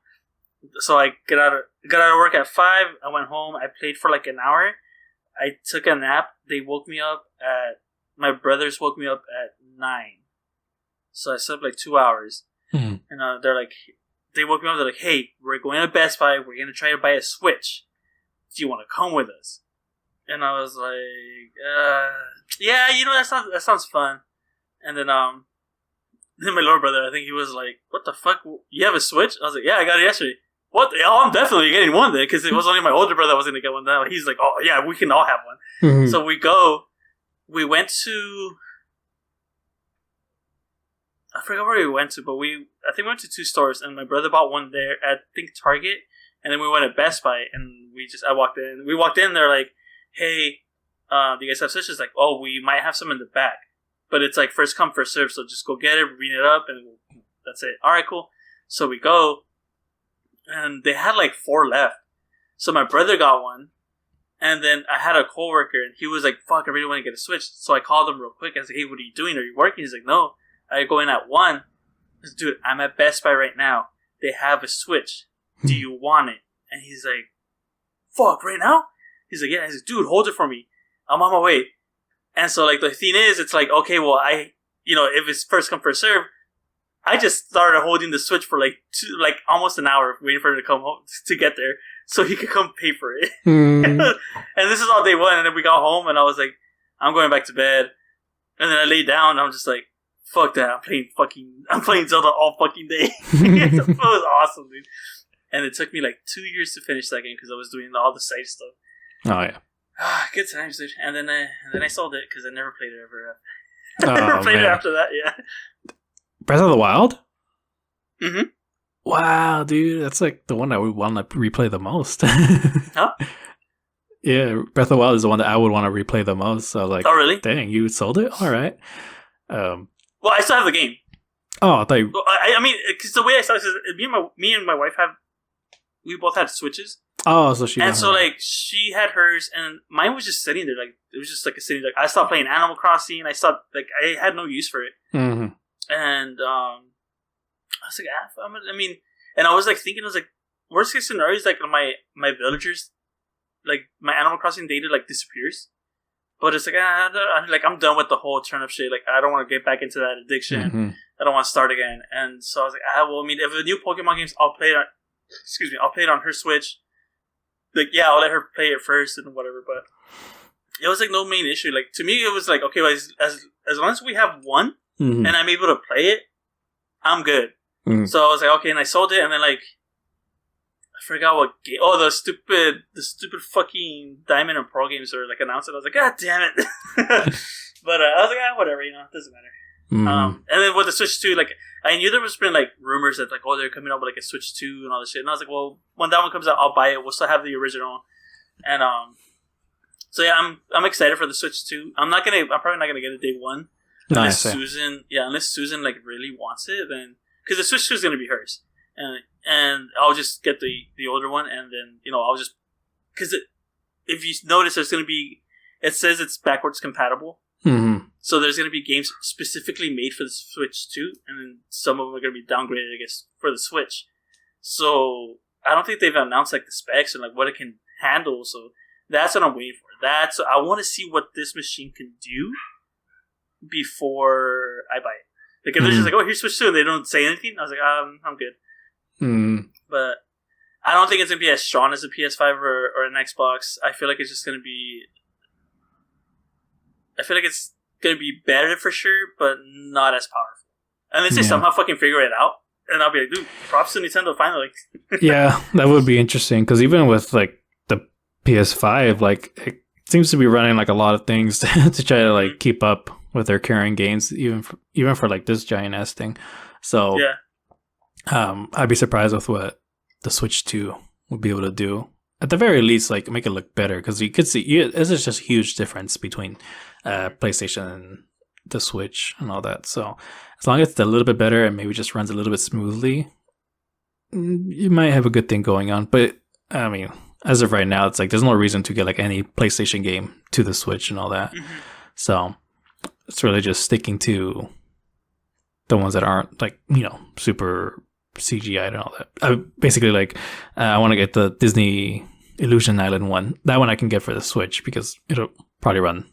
So I got out of work at 5. I went home. I played for like an hour. I took a nap. My brothers woke me up at 9. So I slept like 2 hours. Mm-hmm. And they woke me up. They're like, "Hey, we're going to Best Buy. We're going to try to buy a Switch. Do you want to come with us?" And I was like, yeah, that sounds fun. And then my little brother, I think he was like, "What the fuck? You have a Switch?" I was like, "Yeah, I got it yesterday." "What the hell? I'm definitely getting one then," because it was only my older brother that was going to get one. Now he's like, "Oh yeah, we can all have one." Mm-hmm. So we went to, I forgot where we went to, but I think we went to 2 stores, and my brother bought one there at, I think, Target, and then we went to Best Buy, and I walked in. We walked in, they're like, "Hey, do you guys have Switches?" Like, "Oh, we might have some in the back, but it's like first come, first serve, so just go get it, ring it up, and that's it." All right, cool. So we go. And they had like 4 left. So my brother got one. And then I had a coworker, and he was like, "Fuck, I really want to get a Switch." So I called him real quick. I was like, "Hey, what are you doing? Are you working?" He's like, "No. I go in at 1. I said, "Dude, I'm at Best Buy right now. They have a Switch. Do you want it?" And he's like, "Fuck, right now?" He's like, "Yeah." He's like, "Dude, hold it for me. I'm on my way." And so like the thing is, it's like, okay, well, if it's first come, first serve, I just started holding the Switch for like almost an hour, waiting for him to come home to get there, so he could come pay for it. Mm. And this is all day one. And then we got home, and I was like, I'm going back to bed. And then I lay down and I'm just like, fuck that, I'm playing Zelda all fucking day. It was awesome, dude. And it took me like 2 years to finish that game because I was doing all the side stuff. Oh yeah. Good times, dude. And then I sold it because I never played it ever. I never played it after that, yeah. Breath of the Wild? Mm-hmm. Wow, dude. That's like the one I would want to replay the most. Huh? Yeah, Breath of the Wild is the one that I would want to replay the most. So I was like, oh, really? Dang, you sold it? All right. Well, I still have the game. Oh, I thought you... Well, I mean, because the way I saw it is me and my wife we both had Switches. Oh, so she... And so, like, she had hers, and mine was just sitting there. Like, it was just, like, sitting there. I stopped playing Animal Crossing. I had no use for it. Mm-hmm. And, I was like, I mean, and I was, like, thinking, I was like, worst case scenario is, like, my villagers, like, my Animal Crossing data, like, disappears. But it's like, I'm done with the whole turnip shit. Like, I don't want to get back into that addiction. Mm-hmm. I don't want to start again. And so I was like, well, I mean, if the new Pokemon games, I'll play it on her Switch. Like, yeah, I'll let her play it first and whatever. But it was like no main issue. Like, to me, it was like, okay, well, as long as we have one Mm-hmm. and I'm able to play it, I'm good. Mm-hmm. So I was like, okay, and I sold it, and then like, I forgot what game. Oh, the stupid fucking Diamond and Pearl games were like announced it. I was like, God damn it! But I was like, whatever, it doesn't matter. Mm-hmm. And then with the Switch 2, like, I knew there was been like rumors that like, oh, they're coming out with like a Switch 2 and all this shit. And I was like, well, when that one comes out, I'll buy it. We'll still have the original. And so yeah, I'm excited for the Switch 2. I'm probably not gonna get it day one. Unless Susan like really wants it, then because the Switch 2 is gonna be hers, and I'll just get the older one, and then I'll just because if you notice, it says it's backwards compatible. Mm-hmm. So there's going to be games specifically made for the Switch 2, and then some of them are going to be downgraded, I guess, for the Switch. So I don't think they've announced like the specs and like what it can handle. So that's what I'm waiting for. I want to see what this machine can do before I buy it. Like if they're just like, oh, here's Switch 2, and they don't say anything, I was like, I'm good. Mm-hmm. But I don't think it's going to be as strong as a PS5 or an Xbox. I feel like it's just going to be... I feel like it's going to be better for sure, but not as powerful. Unless they somehow fucking figure it out. And I'll be like, dude, props to Nintendo finally. Yeah, that would be interesting. Because even with like the PS5, like it seems to be running like a lot of things to try to like keep up with their current games, even for like this giant ass thing. So yeah, I'd be surprised with what the Switch 2 would be able to do. At the very least, like make it look better, because you could see there's just a huge difference between PlayStation and the Switch and all that. So as long as it's a little bit better and maybe just runs a little bit smoothly, you might have a good thing going on. But I mean, as of right now, it's like there's no reason to get like any PlayStation game to the Switch and all that. Mm-hmm. So it's really just sticking to the ones that aren't like super CGI and all that. I want to get the Disney Illusion Island one. That one I can get for the Switch because it'll probably run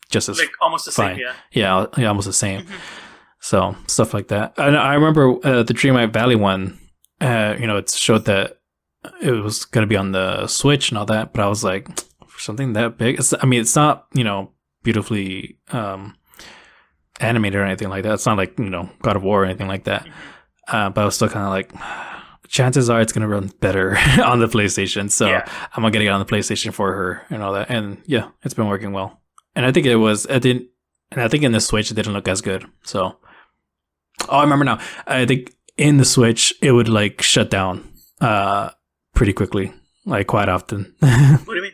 just as like almost the fine. Same. Yeah, almost the same. Mm-hmm. So stuff like that. I remember the Dreamlight Valley one. It showed that it was going to be on the Switch and all that, but I was like, for something that big, it's not beautifully animated or anything like that. It's not like God of War or anything like that. Mm-hmm. But I was still kind of like, chances are it's going to run better on the PlayStation. So I'm going to get it on the PlayStation for her and all that. And yeah, it's been working well. And I think I think in the Switch, it didn't look as good. So, I remember now. I think in the Switch, it would like shut down pretty quickly, like quite often. What do you mean?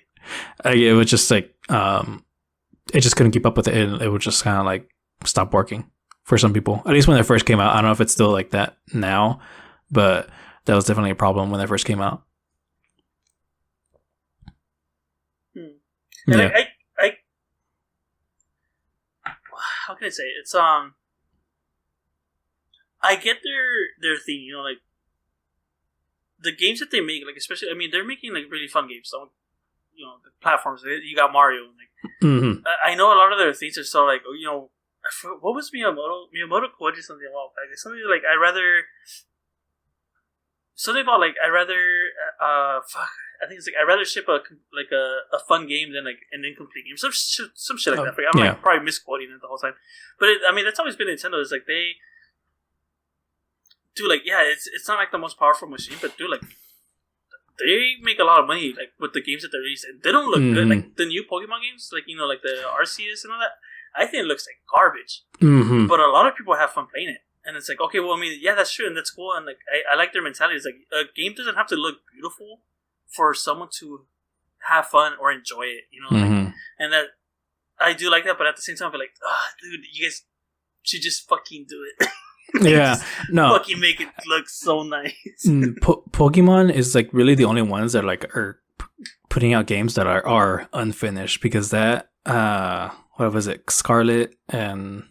It was just like, it just couldn't keep up with it. It would just kind of like stop working. For some people, at least when they first came out. I don't know if it's still like that now, but that was definitely a problem when they first came out. Yeah. I how can I say it? It's I get their theme, like the games that they make, like especially, I mean, they're making like really fun games. So, the platforms. You got Mario, and, like I know a lot of their things are so like what was Miyamoto? Miyamoto quoted something a while back. Something like I I think it's like I'd rather ship a fun game than like an incomplete game. Some shit like that. I'm like probably misquoting it the whole time, but that's always been Nintendo. Is like they do like it's not like the most powerful machine, but dude, like they make a lot of money like with the games that they release, and they don't look good. Like the new Pokemon games, like like the Arceus and all that. I think it looks like garbage, but a lot of people have fun playing it. And it's like, okay, well, I mean, yeah, that's true, and that's cool, and like, I like their mentality. It's like a game doesn't have to look beautiful for someone to have fun or enjoy it, like, and that I do like that. But at the same time, I'm like, dude, you guys should just fucking do it. Fucking make it look so nice. Pokemon is like really the only ones that like are putting out games that are unfinished because that what was it, Scarlet and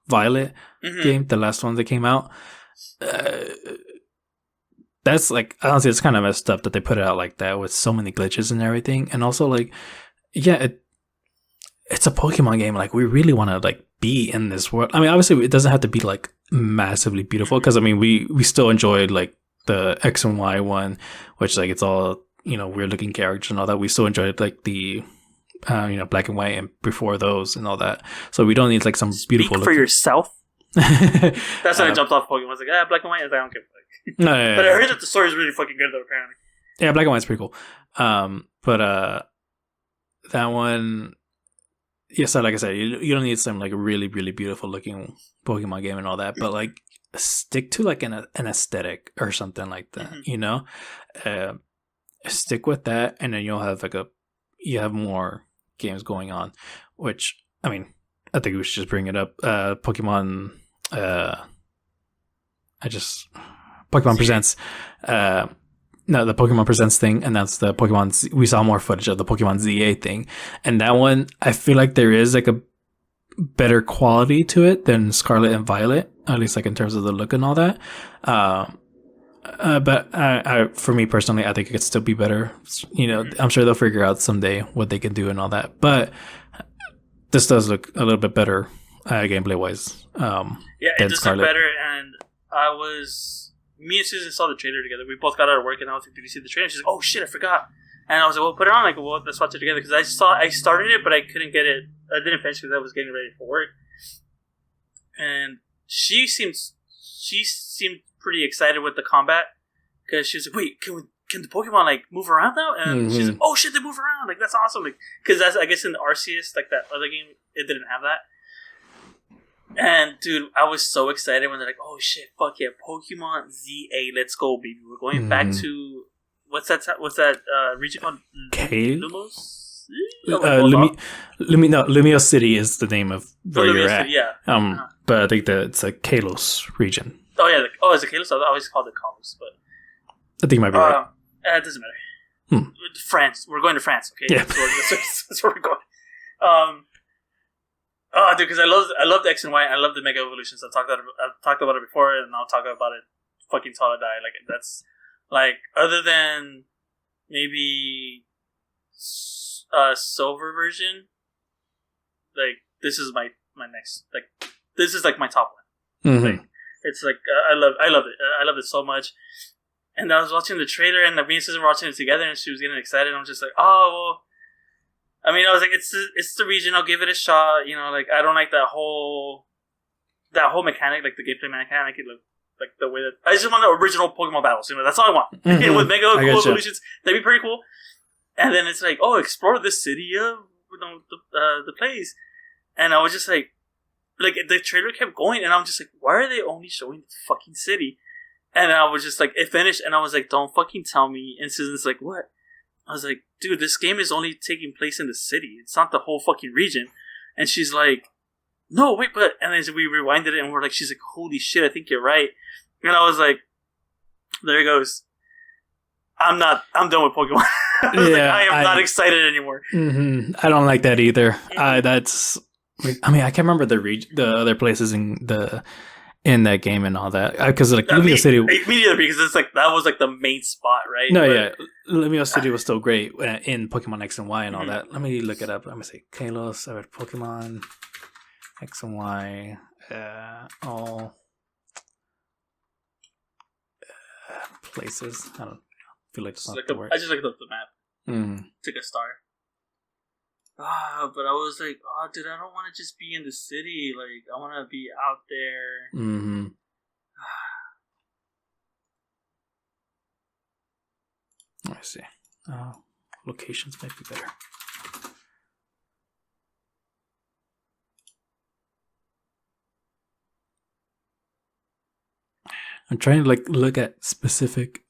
Violet game, the last one that came out. That's like, honestly, it's kind of messed up that they put it out like that with so many glitches and everything. And also, like, it's a Pokemon game. Like, we really want to like be in this world. I mean, obviously, it doesn't have to be like massively beautiful because I mean, we still enjoyed like the X and Y one, which like it's all weird looking characters and all that. We still enjoyed like the black and white and before those and all that. So we don't need like some beautiful. Speak for yourself. That's when I jumped off Pokemon. I was like, black and white. I don't give a fuck. But I heard that the story is really fucking good though. Apparently. Yeah, black and white's pretty cool. But that one. Yeah, so like I said, you don't need some like really really beautiful looking Pokemon game and all that, but like stick to like an aesthetic or something like that. Stick with that, and then you'll have like you have more games going on, which I mean, I think we should just bring it up. Pokemon Presents. No, the Pokemon Presents thing, and that's the Pokemon. We saw more footage of the Pokemon ZA thing, and that one, I feel like there is like a better quality to it than Scarlet and Violet, at least like in terms of the look and all that. But for me personally, I think it could still be better. I'm sure they'll figure out someday what they can do and all that. But this does look a little bit better gameplay wise. It does look better. And me and Susan saw the trailer together. We both got out of work, and I was like, "Did you see the trailer?" She's like, "Oh shit, I forgot." And I was like, "Well, put it on." Like, well, let's watch it together because I started it, but I couldn't get it. I didn't finish because I was getting ready for work. And she seemed pretty excited with the combat because she was like, "Wait, can the Pokemon like move around now?" And she's like, "Oh shit, they move around! Like that's awesome!" Like because that's I guess in the Arceus, like that other game, it didn't have that. And dude, I was so excited when they're like, "Oh shit, fuck yeah, Pokemon ZA, let's go, baby! We're going back to what's that region called? Lumos? Lumiose City is the name of where you're at. City, yeah. But I think that it's a Kalos region. Oh yeah, is it Kalos? I always called it Kalos, but I think it might be right. It doesn't matter. France. We're going to France. Okay. Yeah. That's where we're going. Dude, because I love the X and Y. I love the Mega Evolutions. I've talked about it before, and I'll talk about it fucking till I die. Like that's like other than maybe silver version. Like this is my next. Like this is like my top one. Like, it's like I love it. I love it so much. And I was watching the trailer, and me and Susan were watching it together, and she was getting excited. And I'm just like, oh well. I mean, I was like, it's the region. I'll give it a shot. Like I don't like that whole mechanic, like the gameplay mechanic. Like the way that I just want the original Pokemon battles. That's all I want. With Mega Evolutions, that'd be pretty cool. And then it's like, oh, explore the city of the place, and I was just like the trailer kept going, and I'm just like, why are they only showing the fucking city? And I was just like, it finished, and I was like, don't fucking tell me. And Susan's like, what? I was like, dude, this game is only taking place in the city. It's not the whole fucking region. And she's like, no, wait, but... And then we rewinded it, and we're like, she's like, holy shit, I think you're right. And I was like, there it goes. I'm done with Pokemon. I am not excited anymore. I don't like that either. I can't remember the other places in that game and all that because like Lumiose City immediately because it's like that was like the main spot, right? Lumiose City was still great in Pokemon X and Y and all that. Let me look it up. Let me see Kalos. I read Pokemon X and Y all places. I don't know. feel like it's not the worst. I just looked up the map. Took a star. But I was like, oh, dude, I don't want to just be in the city. Like, I want to be out there. I see. Locations might be better. I'm trying to look at specific.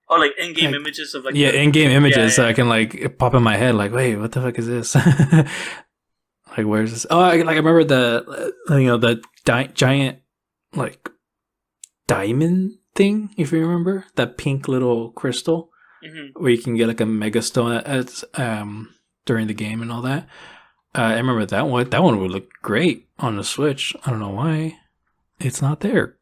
Oh, like in-game images of in-game images, so I can it pop in my head wait, what the fuck is this? Where's this? Oh, I remember the giant diamond thing, if you remember that pink little crystal where you can get a mega stone during the game and all that. I remember that one. That one would look great on the Switch. I don't know why it's not there.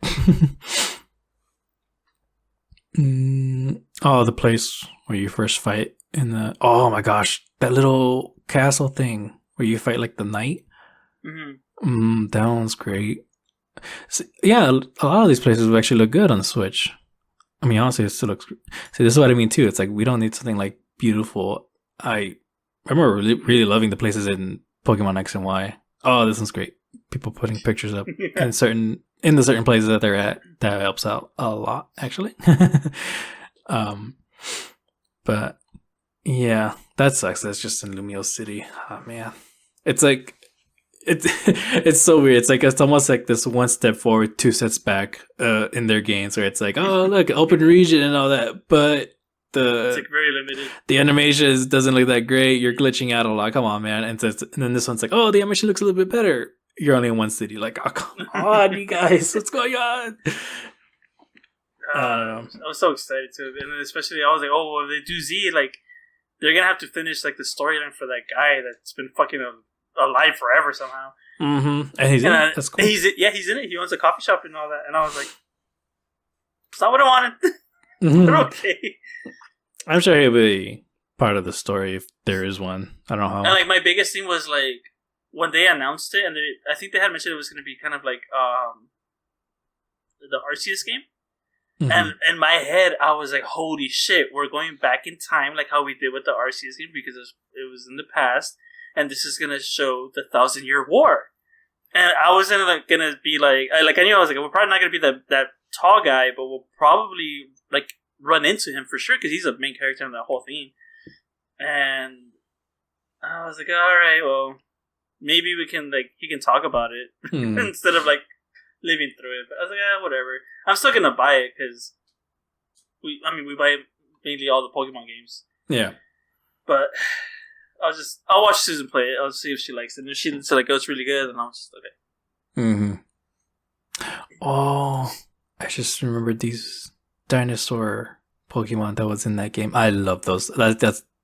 Oh, the place where you first fight in the. Oh my gosh, that little castle thing where you fight the knight. That one's great. So, yeah, a lot of these places would actually look good on the Switch. I mean, honestly, it still looks. See, this is what I mean too. It's we don't need something beautiful. I remember really, really loving the places in Pokemon X and Y. Oh, this one's great. People putting pictures up in the certain places that they're at. That helps out a lot, actually. But yeah, that sucks. That's just in Lumio City. Oh man, it's it's so weird. It's almost this one step forward, two steps back in their games, where it's oh look, open region and all that, but it's very limited. The animation doesn't look that great. You're glitching out a lot. Come on, man. And then this one's oh, the animation looks a little bit better. You're only in one city. Oh, come on, you guys, what's going on? I was so excited too, and especially I was oh, well, if they do Z, they're gonna have to finish the storyline for that guy that's been fucking alive forever somehow. And he's in it. That's cool. He's in it. He owns a coffee shop and all that. And I was it's not what I wanted. They're okay. I'm sure he'll be part of the story if there is one. I don't know how. And my biggest thing was when they announced it, and I think they had mentioned it was going to be kind of the Arceus game. And in my head, I was holy shit, we're going back in time how we did with the Arceus game because it was in the past, and this is going to show the 1,000-Year War. And I wasn't going to be I knew I was we're probably not going to be that tall guy, but we'll probably run into him for sure because he's a main character in that whole thing. And I was all right, well, maybe we can he can talk about it instead of living through it. But I was whatever. I'm still gonna buy it because we buy mainly all the Pokemon games. Yeah. But I'll watch Susan play it. I'll see if she likes it. And if she said it's really good, then I'll just okay. Oh, I just remembered these dinosaur Pokemon that was in that game. I love those.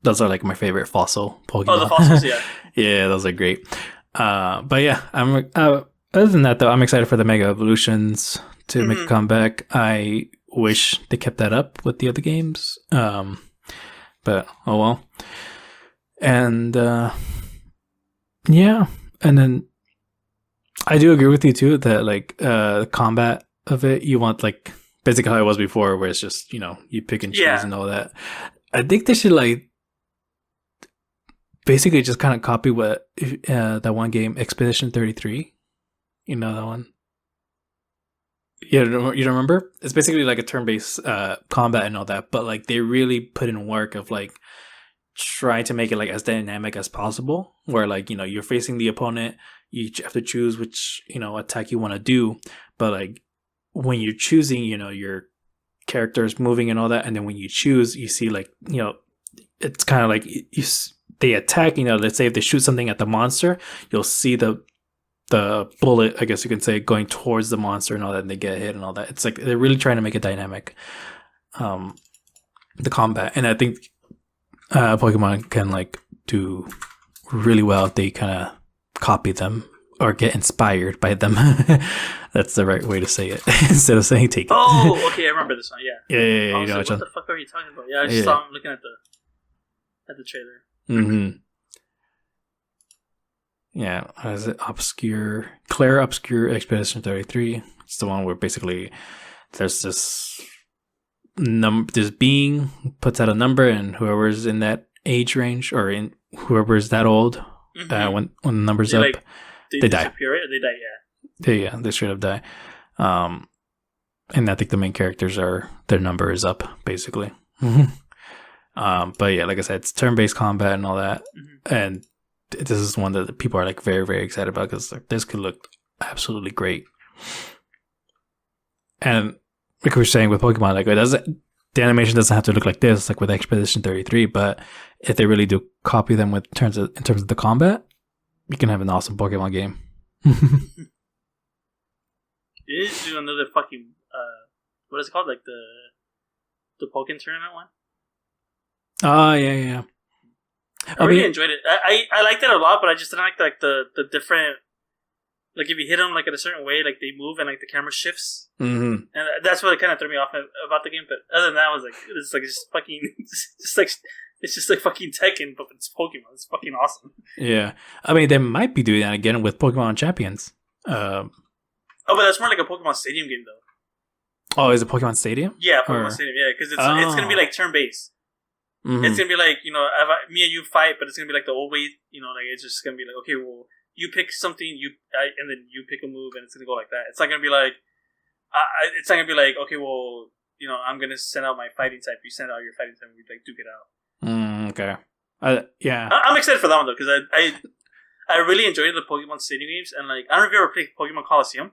Those are my favorite fossil Pokemon. Oh, the fossils, yeah. Yeah, those are great. But yeah, I'm other than that though, I'm excited for the Mega Evolutions to make a comeback. I wish they kept that up with the other games. But oh well. And yeah, and then I do agree with you too that the combat of it, you want basically how it was before, where it's just you pick and choose and all that. I think they should basically just kind of copy what that one game Expedition 33. You know that one? You don't remember? It's basically a turn-based combat and all that, but they really put in work of trying to make it as dynamic as possible. Where you're facing the opponent, you have to choose which attack you want to do, but when you're choosing, your character is moving and all that, and then when you choose, you see it's kind of they attack. Let's say if they shoot something at the monster, you'll see the bullet, I guess you can say, going towards the monster and all that, and they get hit and all that. It's they're really trying to make it dynamic, the combat. And I think Pokemon can do really well if they kind of copy them or get inspired by them. That's the right way to say it instead of saying take it. Oh, okay, I remember this one. Yeah. Yeah. I was what the fuck are you talking about? Yeah, I just saw him looking at the trailer. Yeah, is it Claire Obscure Expedition 33? It's the one where basically there's this this being puts out a number, and whoever's in that age range or in whoever's that old, when the number's up, they die. Or they die. Yeah, they straight up die. And I think the main characters their number is up basically. But yeah, like I said, it's turn-based combat and all that, and this is one that people are like very, very excited about because like, this could look absolutely great. And like we were saying with Pokemon, like the animation doesn't have to look like this, like with Expedition 33. But if they really do copy them in terms of the combat, you can have an awesome Pokemon game. It is do another fucking what is it called? Like the Pokemon tournament one. Oh yeah. I really enjoyed it. I liked it a lot, but I just didn't like the different. Like if you hit them like in a certain way, like they move and like the camera shifts, and that's what kind of threw me off about the game. But other than that, I was like, it's like just fucking, it's just like fucking Tekken, but it's Pokemon. It's fucking awesome. Yeah, I mean they might be doing that again with Pokemon Champions. Oh, but that's more like a Pokemon Stadium game, though. Oh, is it Pokemon Stadium? Yeah, Pokemon Stadium. Yeah, because it's gonna be like turn based. It's gonna be like me and you fight, but it's gonna be like the old way. Like it's just gonna be like okay, well. You pick something, and then you pick a move, and it's gonna go like that. It's not gonna be like, it's not gonna be like, okay, well, I'm gonna send out my fighting type. You send out your fighting type, and we like duke it out. Okay. Yeah. I'm excited for that one though because I really enjoyed the Pokemon Stadium games, and like I don't know if you ever played Pokemon Coliseum.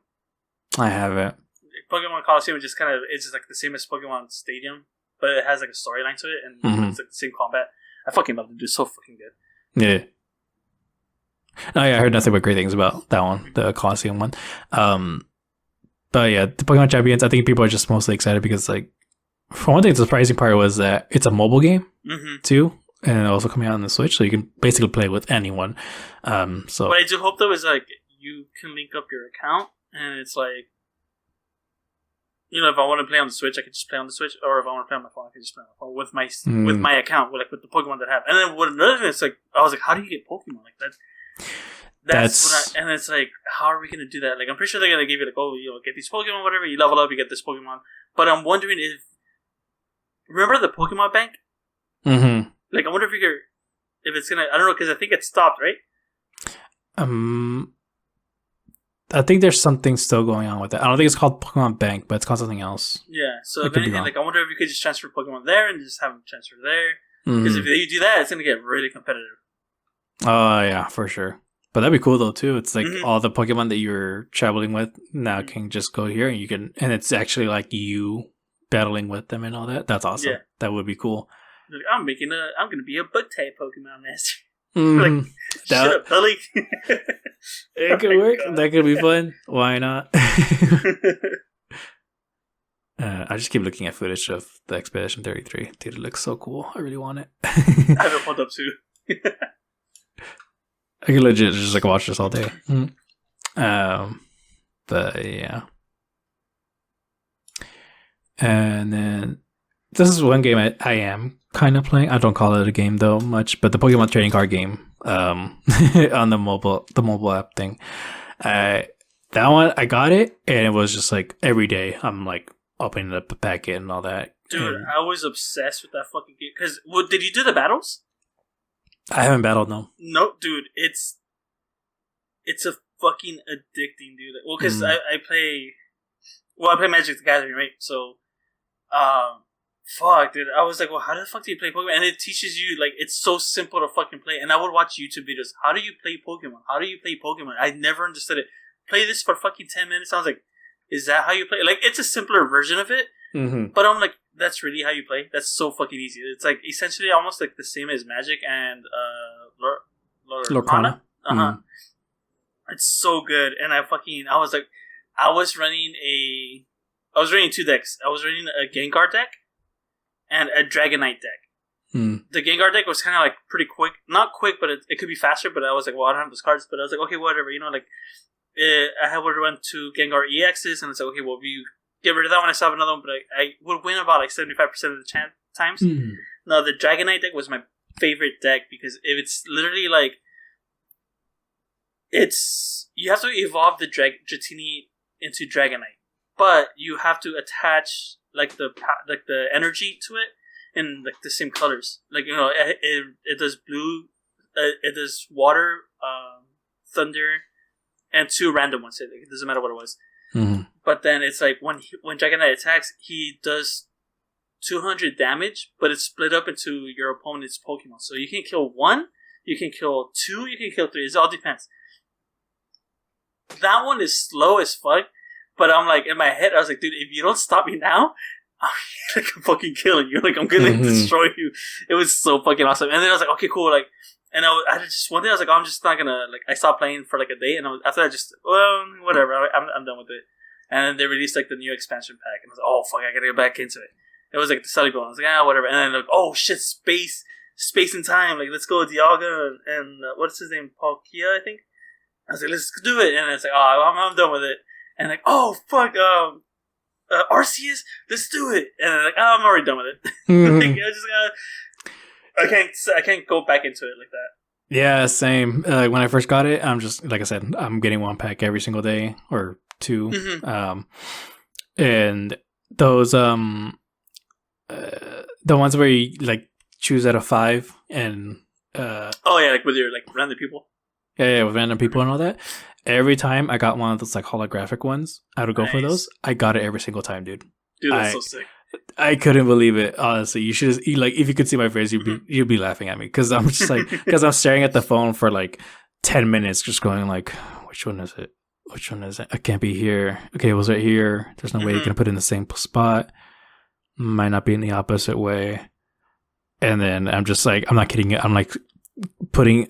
I haven't. Pokemon Coliseum is just it's just like the same as Pokemon Stadium, but it has like a storyline to it, and it's like the same combat. I fucking love it. It's so fucking good. Yeah. Oh yeah, I heard nothing but great things about that one, the Colosseum one. But yeah, the Pokemon Champions, I think people are just mostly excited because, like, for one thing, the surprising part was that it's a mobile game too, and also coming out on the Switch, so you can basically play with anyone. So what I do hope though is like you can link up your account, and it's like, if I want to play on the Switch, I can just play on the Switch, or if I want to play on my phone, I can just play on my phone with my account, with the Pokemon that I have. And then with another thing, it's like I was like, how do you get Pokemon like that? That's and it's like, how are we gonna do that? Like, I'm pretty sure they're gonna give you like, oh, get these Pokemon, whatever. You level up, you get this Pokemon. But I'm wondering remember the Pokemon Bank? Like, I wonder if it's gonna. I don't know because I think it stopped, right? I think there's something still going on with it. I don't think it's called Pokemon Bank, but it's called something else. Yeah. So if anything, like, I wonder if you could just transfer Pokemon there and just have them transfer there. Because if you do that, it's gonna get really competitive. Oh yeah, for sure. But that'd be cool though too. It's like all the Pokemon that you're traveling with now can just go here, and and it's actually like you battling with them and all that. That's awesome. Yeah. That would be cool. I'm gonna be a bug type Pokemon master. Like, shut up, Tully. It could work. God. That could be fun. Why not? I just keep looking at footage of the Expedition 33. Dude, it looks so cool. I really want it. I have it pulled up too. I could legit just like watch this all day. But yeah. And then this is one game I am kind of playing. I don't call it a game though much, but the Pokemon trading card game on the mobile app thing. That one I got it, and it was just like every day I'm like opening up the packet and all that. Dude, I was obsessed with that fucking game. Because did you do the battles? I haven't battled, no. No, dude, it's a fucking addicting, dude. Well, because I play Magic the Gathering, right? So, fuck, dude. I was like, well, how the fuck do you play Pokemon? And it teaches you, like, it's so simple to fucking play. And I would watch YouTube videos. How do you play Pokemon? How do you play Pokemon? I never understood it. Play this for fucking 10 minutes. I was like, is that how you play? Like, it's a simpler version of it. But I'm like, that's really how you play? That's so fucking easy. It's like essentially almost like the same as Magic and Lorcana. It's so good. And I was running two decks. I was running a Gengar deck and a Dragonite deck. The Gengar deck was kind of like pretty quick. Not quick, but it could be faster. But I was like, well, I don't have those cards. But I was like, okay, whatever. I would run two Gengar EXs, and it's like, okay, well, if you get rid of that one, I still have another one, but I would win about like 75% of the times. No, the Dragonite deck was my favorite deck because it's literally like you have to evolve the Dratini into Dragonite, but you have to attach the energy to it in like the same colors. Like it does blue, it does water, thunder, and 2 random ones. It doesn't matter what it was. Mm-hmm. But then it's like when Dragonite attacks, he does 200 damage, but it's split up into your opponent's Pokemon. So you can kill 1, you can kill 2, you can kill 3. It all depends. That one is slow as fuck, but I'm like, in my head, I was like, dude, if you don't stop me now, I'm fucking killing you. Like, I'm gonna destroy you. It was so fucking awesome. And then I was like, okay, cool. Like, and I just one day I was like, I'm just not gonna like. I stopped playing for like a day, and after that, whatever. I'm done with it. And then they released like the new expansion pack, and I was like, oh fuck, I gotta get back into it. It was like the Celebi. I was like, whatever. And then like, oh shit, space and time. Like, let's go Dialga and what's his name, Palkia, I think. I was like, let's do it. And it's like, oh, I'm done with it. And like, oh fuck, Arceus, let's do it. And I'm like, I'm already done with it. Like, I can't go back into it like that. Yeah, same. When I first got it, I'm just, like I said, I'm getting 1 pack every single day or 2. Mm-hmm. And those the ones where you like choose out of 5 and like with your like random people. Yeah, with random people and all that. Every time I got one of those like holographic ones, I would go for those. I got it every single time, dude. Dude, that's so sick. I couldn't believe it. Honestly, you should just, like, if you could see my face, you'd be laughing at me because I'm just like, because I'm staring at the phone for like 10 minutes, just going like, which one is it? Which one is it? I can't be here. Okay, it was right here. There's no way you can put it in the same spot. Might not be in the opposite way. And then I'm just like, I'm not kidding you. I'm like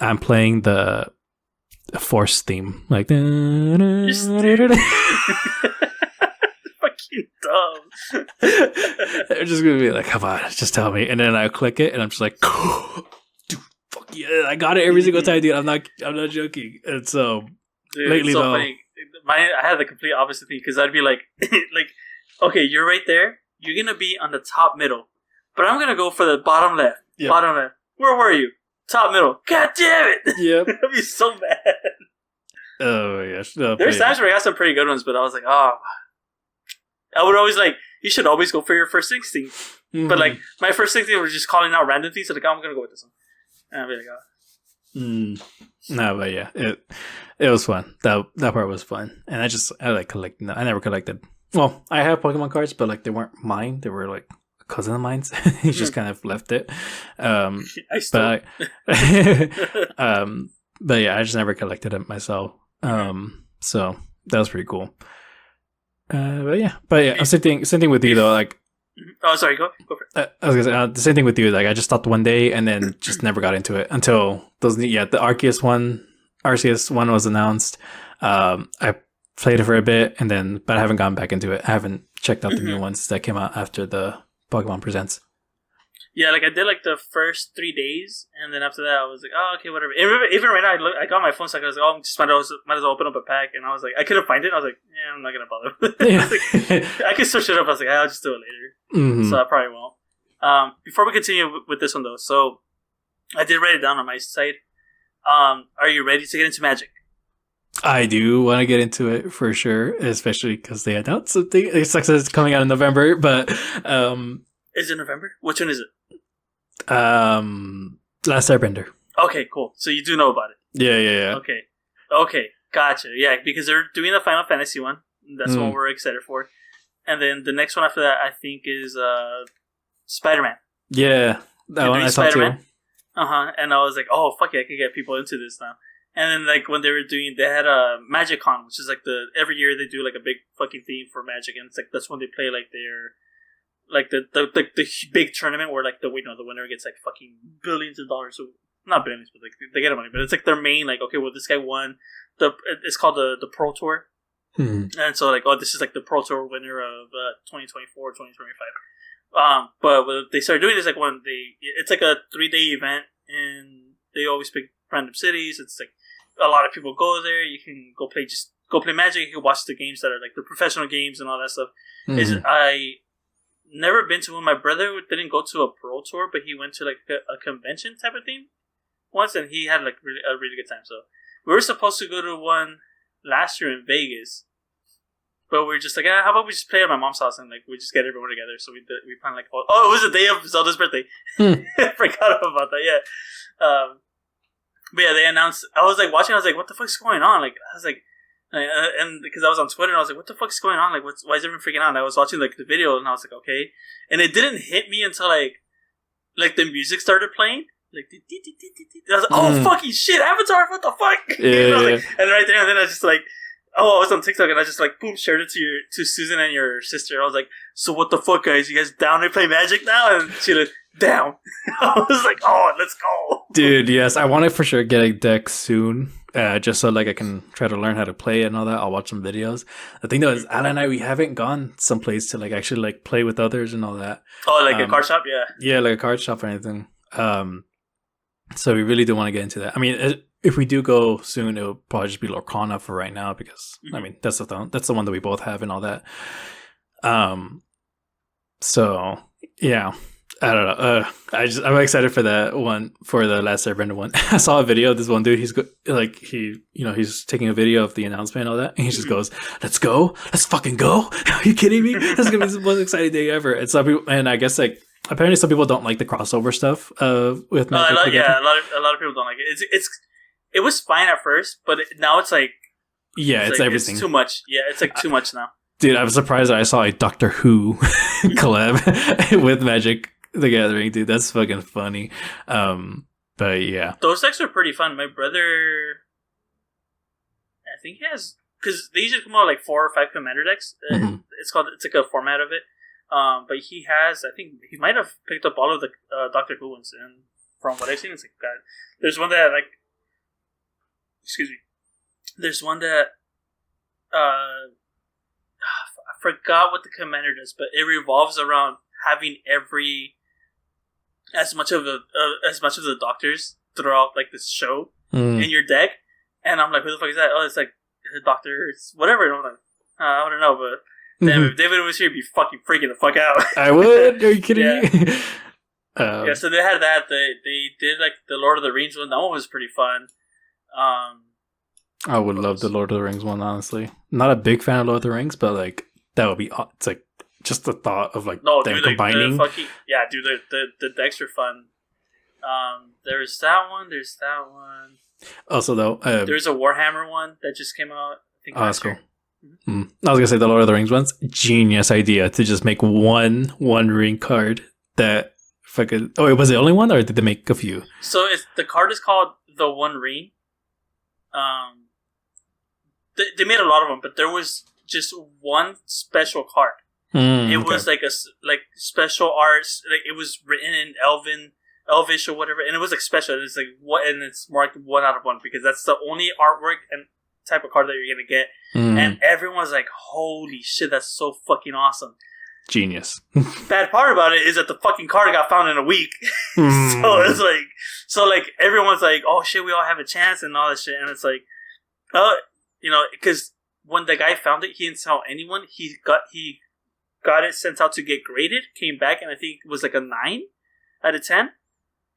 I'm playing the Force theme, like. Fucking dumb. They're just gonna be like, come on, just tell me. And then I click it, and I'm just like, dude, fuck yeah, I got it every single time, dude. I'm not joking. And so dude, lately, it's so though, funny. I had the complete opposite thing because I'd be like, like, okay, you're right there. You're gonna be on the top middle, but I'm gonna go for the bottom left. Yep. Bottom left. Where were you? Top middle. God damn it! Yep. I'd be so mad. Oh yeah. There's times where I got some pretty good ones, but I was like, oh. I would always like, you should always go for your first instinct. Mm-hmm. But like, my first instinct was just calling out random things. So like, I'm gonna go with this one. And I'd be like, oh. No, but yeah, it was fun. That part was fun, and I like collecting. I never collected. Well, I have Pokemon cards, but like they weren't mine. They were like a cousin of mine's. He just kind of left it. I still. But yeah, I just never collected it myself. So that was pretty cool. But yeah, same thing with you though. Like, oh, sorry, go for it. I was gonna say the same thing with you. Like, I just stopped one day and then just never got into it until the Arceus one was announced. I played it for a bit but I haven't gone back into it. I haven't checked out the new ones that came out after the Pokemon Presents. Yeah, like I did like the first 3 days, and then after that I was like, oh, okay, whatever. Even right now, I got my phone, so I was like, oh, just might as well open up a pack, and I was like, I couldn't find it. I was like, yeah, I'm not gonna bother. Yeah. I could search it up. I was like, I'll just do it later. Mm-hmm. So I probably won't. Before we continue with this one though, so I did write it down on my site. Are you ready to get into Magic? I do want to get into it for sure, especially because they announced something. It sucks that it's coming out in November, but is it November? Which one is it? Last Airbender. Okay, cool. So you do know about it. Yeah. Okay, gotcha. Yeah, because they're doing the Final Fantasy one. That's what we're excited for. And then the next one after that, I think, is Spider-Man. Yeah, that one I saw too. And I was like, oh, fuck yeah, I can get people into this now. And then, like, when they had a MagicCon, which is like every year they do like a big fucking theme for Magic, and it's like that's when they play like their the big tournament where like the winner gets like fucking billions of dollars. So not billions, but like they get money. But it's like their main, like, okay, well, this guy won it's called the Pro Tour. Mm-hmm. And so like, oh, this is like the Pro Tour winner of 2024, 2025. But what they started doing is like it's like a 3-day event, and they always pick random cities. It's like a lot of people go there. You can go play Magic. You can watch the games that are like the professional games and all that stuff. Mm-hmm. I never been to one. My brother didn't go to a Pro Tour, but he went to like a convention type of thing once, and he had like a really good time. So we were supposed to go to one last year in Vegas, But we're just like, how about we just play at my mom's house and like we just get everyone together. So we plan like, it was the day of Zelda's birthday. I forgot about that. Yeah. But yeah, they announced. I was like watching. I was like, what the fuck's going on? Like I was like, and because I was on Twitter, and I was like, what the fuck's going on? Like, why is everyone freaking out? And I was watching like the video, and I was like, okay. And it didn't hit me until like the music started playing. Like, I was like, oh fucking shit, Avatar! What the fuck? Yeah. Like, and right there, and then I just like. Oh, I was on TikTok and I just like boom shared it to Susan and your sister. I was like, so what the fuck, guys? You guys down to play Magic now? And she like, down. I was like, oh, let's go, dude. Yes, I want to for sure get a deck soon, just so like I can try to learn how to play and all that. I'll watch some videos. The thing though is, Alan and I, we haven't gone someplace to like actually like play with others and all that. Oh, like a card shop, yeah, like a card shop or anything. So we really do want to get into that. I mean, if we do go soon, it'll probably just be Lorcana for right now because I mean that's the one that we both have and all that. So yeah, I don't know. I'm excited for that one, for the Last Airbender one. I saw a video of this one dude. He's he's taking a video of the announcement and all that, and he just goes, "Let's go, let's fucking go." Are you kidding me? That's gonna be the most exciting day ever. And some people, and I guess like. Apparently, some people don't like the crossover stuff with Magic. A lot of people don't like it. It was fine at first, but now it's like it's everything. It's too much. Yeah, it's like too much now. Dude, I'm surprised that I saw a Doctor Who collab with Magic the Gathering. Dude, that's fucking funny. But yeah, those decks are pretty fun. My brother, I think he has, because they usually come out like 4 or 5 commander decks. It's like a format of it. But he has, I think he might have picked up all of the Doctor Who ones, and from what I've seen, it's like God. There's one that like, excuse me. There's one that I forgot what the commander does, but it revolves around having as much of the doctors throughout like this show in your deck, and I'm like, who the fuck is that? Oh, it's like the Doctor, it's whatever. And I'm like, I don't know, but. Damn, if David was here, he'd be fucking freaking the fuck out. I would. Are you kidding me? Yeah, so they had that. They did like the Lord of the Rings one. That one was pretty fun. I would love the Lord of the Rings one, honestly. Not a big fan of Lord of the Rings, but like that would be. It's like just the thought of like them combining. The decks are fun. There's that one. Also, though, there's a Warhammer one that just came out. I think that's cool. I was gonna say the Lord of the Rings one's genius idea to just make one ring card that fucking. Oh, was it the only one, or did they make a few? So the card is called the One Ring. They made a lot of them, but there was just one special card. It was like special arts. Like it was written in Elvish or whatever, and it was like special. It's like what, and it's marked 1 out of 1 because that's the only artwork and type of card that you're gonna get. And everyone's like, holy shit, that's so fucking awesome. Genius. Bad part about it is that the fucking card got found in a week. So it's like everyone's like, oh shit, we all have a chance and all that shit. And it's like, because when the guy found it, he didn't tell anyone. He got it sent out to get graded, came back, and I think it was like a 9 out of 10.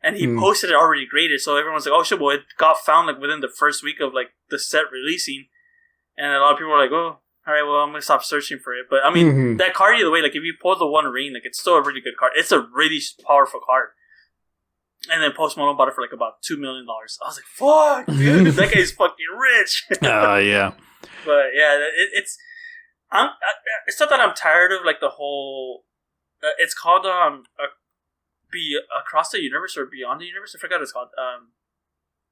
And he posted it already graded, so everyone's like, oh shit, well, it got found like within the first week of like the set releasing. And a lot of people were like, oh, alright, well, I'm gonna stop searching for it. But I mean, that card either way, like if you pull the One Ring, like it's still a really good card. It's a really powerful card. And then Post Malone bought it for like about $2 million. I was like, fuck, dude, that guy's fucking rich. Yeah. But yeah, it's not that I'm tired of like the whole. It's called Be Across the Universe or Beyond the Universe. I forgot what it's called.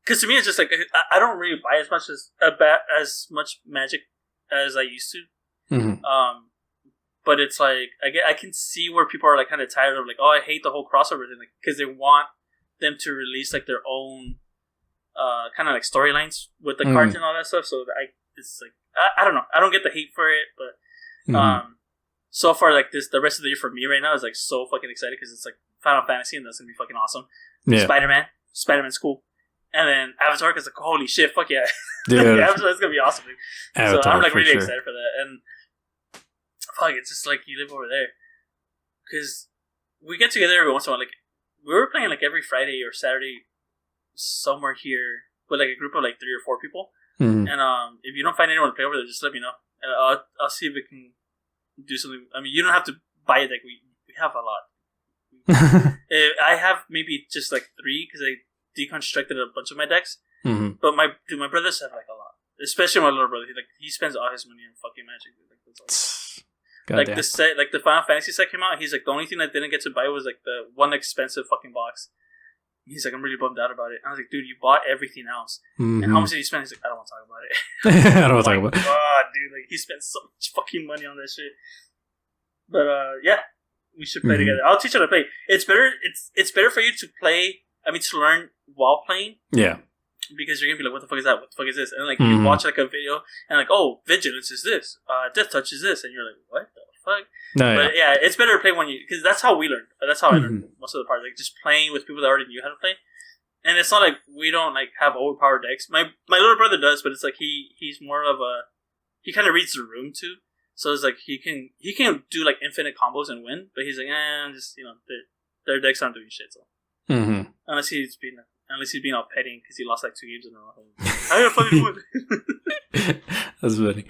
Because to me, it's just like I don't really buy as much Magic as I used to. But it's like I can see where people are like kind of tired of like, oh, I hate the whole crossover thing, like because they want them to release like their own kind of like storylines with the cards and all that stuff. So it's like I don't know. I don't get the hate for it, but so far like the rest of the year for me right now is like so fucking excited because it's like Final Fantasy and that's gonna be fucking awesome. Yeah. Spider-Man's cool. And then Avatar, because like, holy shit, fuck yeah. Dude. Avatar's gonna be awesome, dude. Avatar, so I'm like really excited for that. And fuck, it's just like you live over there. Because we get together every once in a while. Like, we were playing like every Friday or Saturday somewhere here with like a group of like 3 or 4 people. And if you don't find anyone to play over there, just let me know. I'll see if we can do something. I mean, you don't have to buy a deck. We have a lot. I have maybe just like 3 because I deconstructed a bunch of my decks. Mm-hmm. But my brothers have like a lot, especially my little brother. He spends all his money on fucking Magic. Like, that's all. Like the set, like the Final Fantasy set came out. He's like, the only thing I didn't get to buy was like the one expensive fucking box. He's like, I'm really bummed out about it. I was like, dude, you bought everything else. Mm-hmm. And how much did you spend? He's like, I don't want to talk about it. I don't want to talk about it. God, dude, like he spent so much fucking money on that shit. But yeah, we should play together. I'll teach you how to play. It's better. It's better for you to play. I mean, to learn while playing. Yeah. Because you're gonna be like, what the fuck is that? What the fuck is this? And like you watch like a video and like, oh, vigilance is this, death touch is this, and you're like, what the fuck? No, but yeah, it's better to play when you, because that's how we learned. That's how I learned most of the parts, like just playing with people that already knew how to play. And it's not like we don't like have overpowered decks. My little brother does, but it's like he's more of a, he kind of reads the room too. So it's like he can do like infinite combos and win, but he's like, just their decks aren't doing shit. So unless he's being all petty because he lost like 2 games in a row. I got fucking win. That's funny.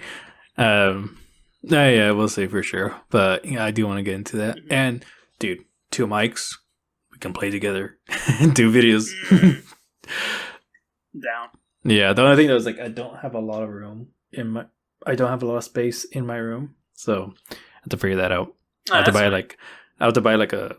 Yeah, we'll see for sure. But yeah, I do want to get into that. And dude, 2 mics, we can play together, do videos. Down. Yeah, the only thing that was like, I don't have a lot of room I don't have a lot of space in my room, so I have to figure that out. I have to buy like a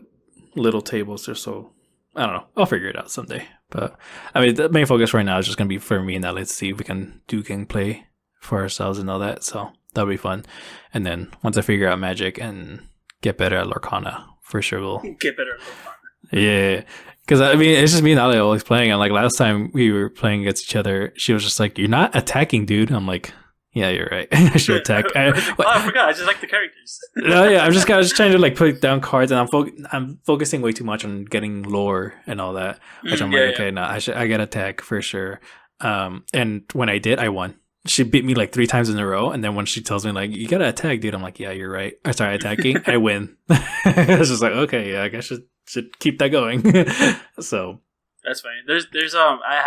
little tables or so. I don't know. I'll figure it out someday. But I mean, the main focus right now is just gonna be for me and let's see if we can do gameplay for ourselves and all that. So that'll be fun. And then once I figure out Magic and get better at Lorcana, for sure we'll get better at Lorcana. Yeah, because I mean, it's just me and Ali always playing. And like last time we were playing against each other, she was just like, "You're not attacking, dude." I'm like, "Yeah, you're right. I should attack." I forgot. I just like the characters. No, yeah, I'm just trying to like put down cards, and I'm focusing way too much on getting lore and all that. Which I'm like, okay, no, I gotta attack for sure. And when I did, I won. She beat me like 3 times in a row, and then when she tells me like, "You gotta attack, dude," I'm like, "Yeah, you're right. I started attacking. I win." It's just like, okay, yeah, I guess should keep that going. So that's funny. I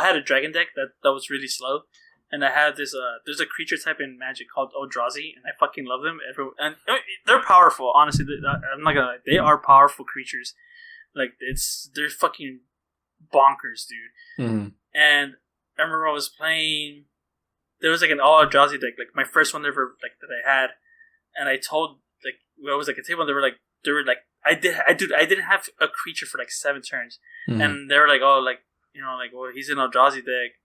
had a dragon deck that was really slow, and I had this there's a creature type in Magic called Eldrazi, and I fucking love them. And they're powerful. Honestly, I'm not gonna lie, they are powerful creatures. Like they're fucking bonkers, dude. And I remember I was playing. There was like an all Eldrazi deck, like my first one ever, like that I had, and I told like I was like a table, and they were like I didn't have a creature for like 7 turns, and they were like, oh, like, you know, like, well, he's an Eldrazi deck.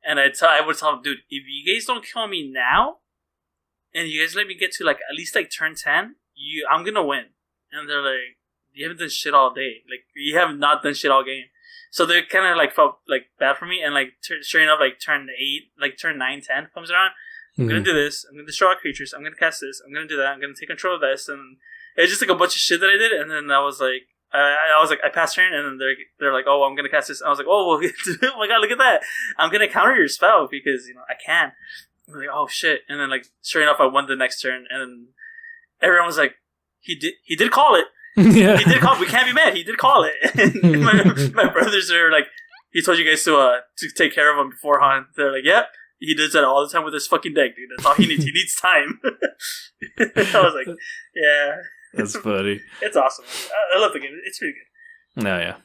And I would tell him, dude, if you guys don't kill me now, and you guys let me get to like at least like turn 10, I'm gonna win. And they're like, you haven't done shit all day. Like, you have not done shit all game. So they kind of like felt like bad for me. And like sure enough, like turn 8, like turn 9, 10 comes around. I'm gonna do this. I'm gonna destroy all creatures. I'm gonna cast this. I'm gonna do that. I'm gonna take control of this. And it's just like a bunch of shit that I did. And then I was like, I passed turn, and then they're like, oh, I'm gonna cast this. And I was like, oh, well, oh my god, look at that! I'm gonna counter your spell because I can. And I'm like, oh shit! And then like, sure enough, I won the next turn, and then everyone was like, he did call it. Yeah. He did call it. We can't be mad. He did call it. And my brothers are like, he told you guys to take care of him beforehand. They're like, yep. He does that all the time with his fucking deck, dude. That's all he needs. He needs time. I was like, yeah. That's funny. It's awesome. I love the game. It's pretty good. No, yeah.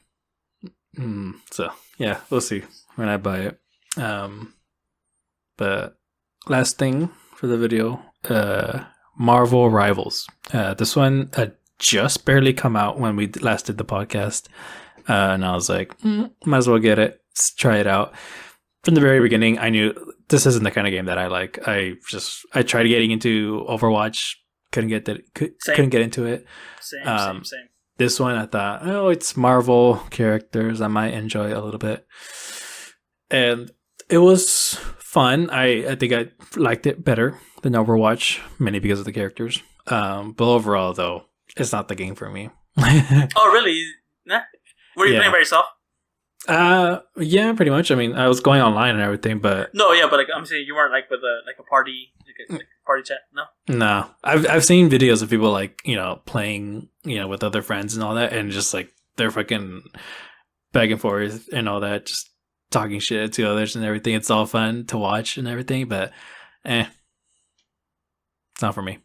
So, yeah, we'll see when I buy it. But last thing for the video, Marvel Rivals. This one just barely come out when we last did the podcast. And I was like, might as well get it. Let's try it out. From the very beginning, I knew this isn't the kind of game that I like. I tried getting into Overwatch. Couldn't get into it. Same. This one, I thought, oh, it's Marvel characters. I might enjoy it a little bit, and it was fun. I think I liked it better than Overwatch, mainly because of the characters. But overall, though, it's not the game for me. Oh, really? Nah. Were you playing by yourself? Yeah, pretty much. I mean, I was going online and everything, but no, yeah, but like I'm saying, you weren't like with a party, like a party chat. No, I've seen videos of people like playing with other friends and all that, and just like they're fucking back and forth and all that. Just talking shit to others and everything. It's all fun to watch and everything, but it's not for me.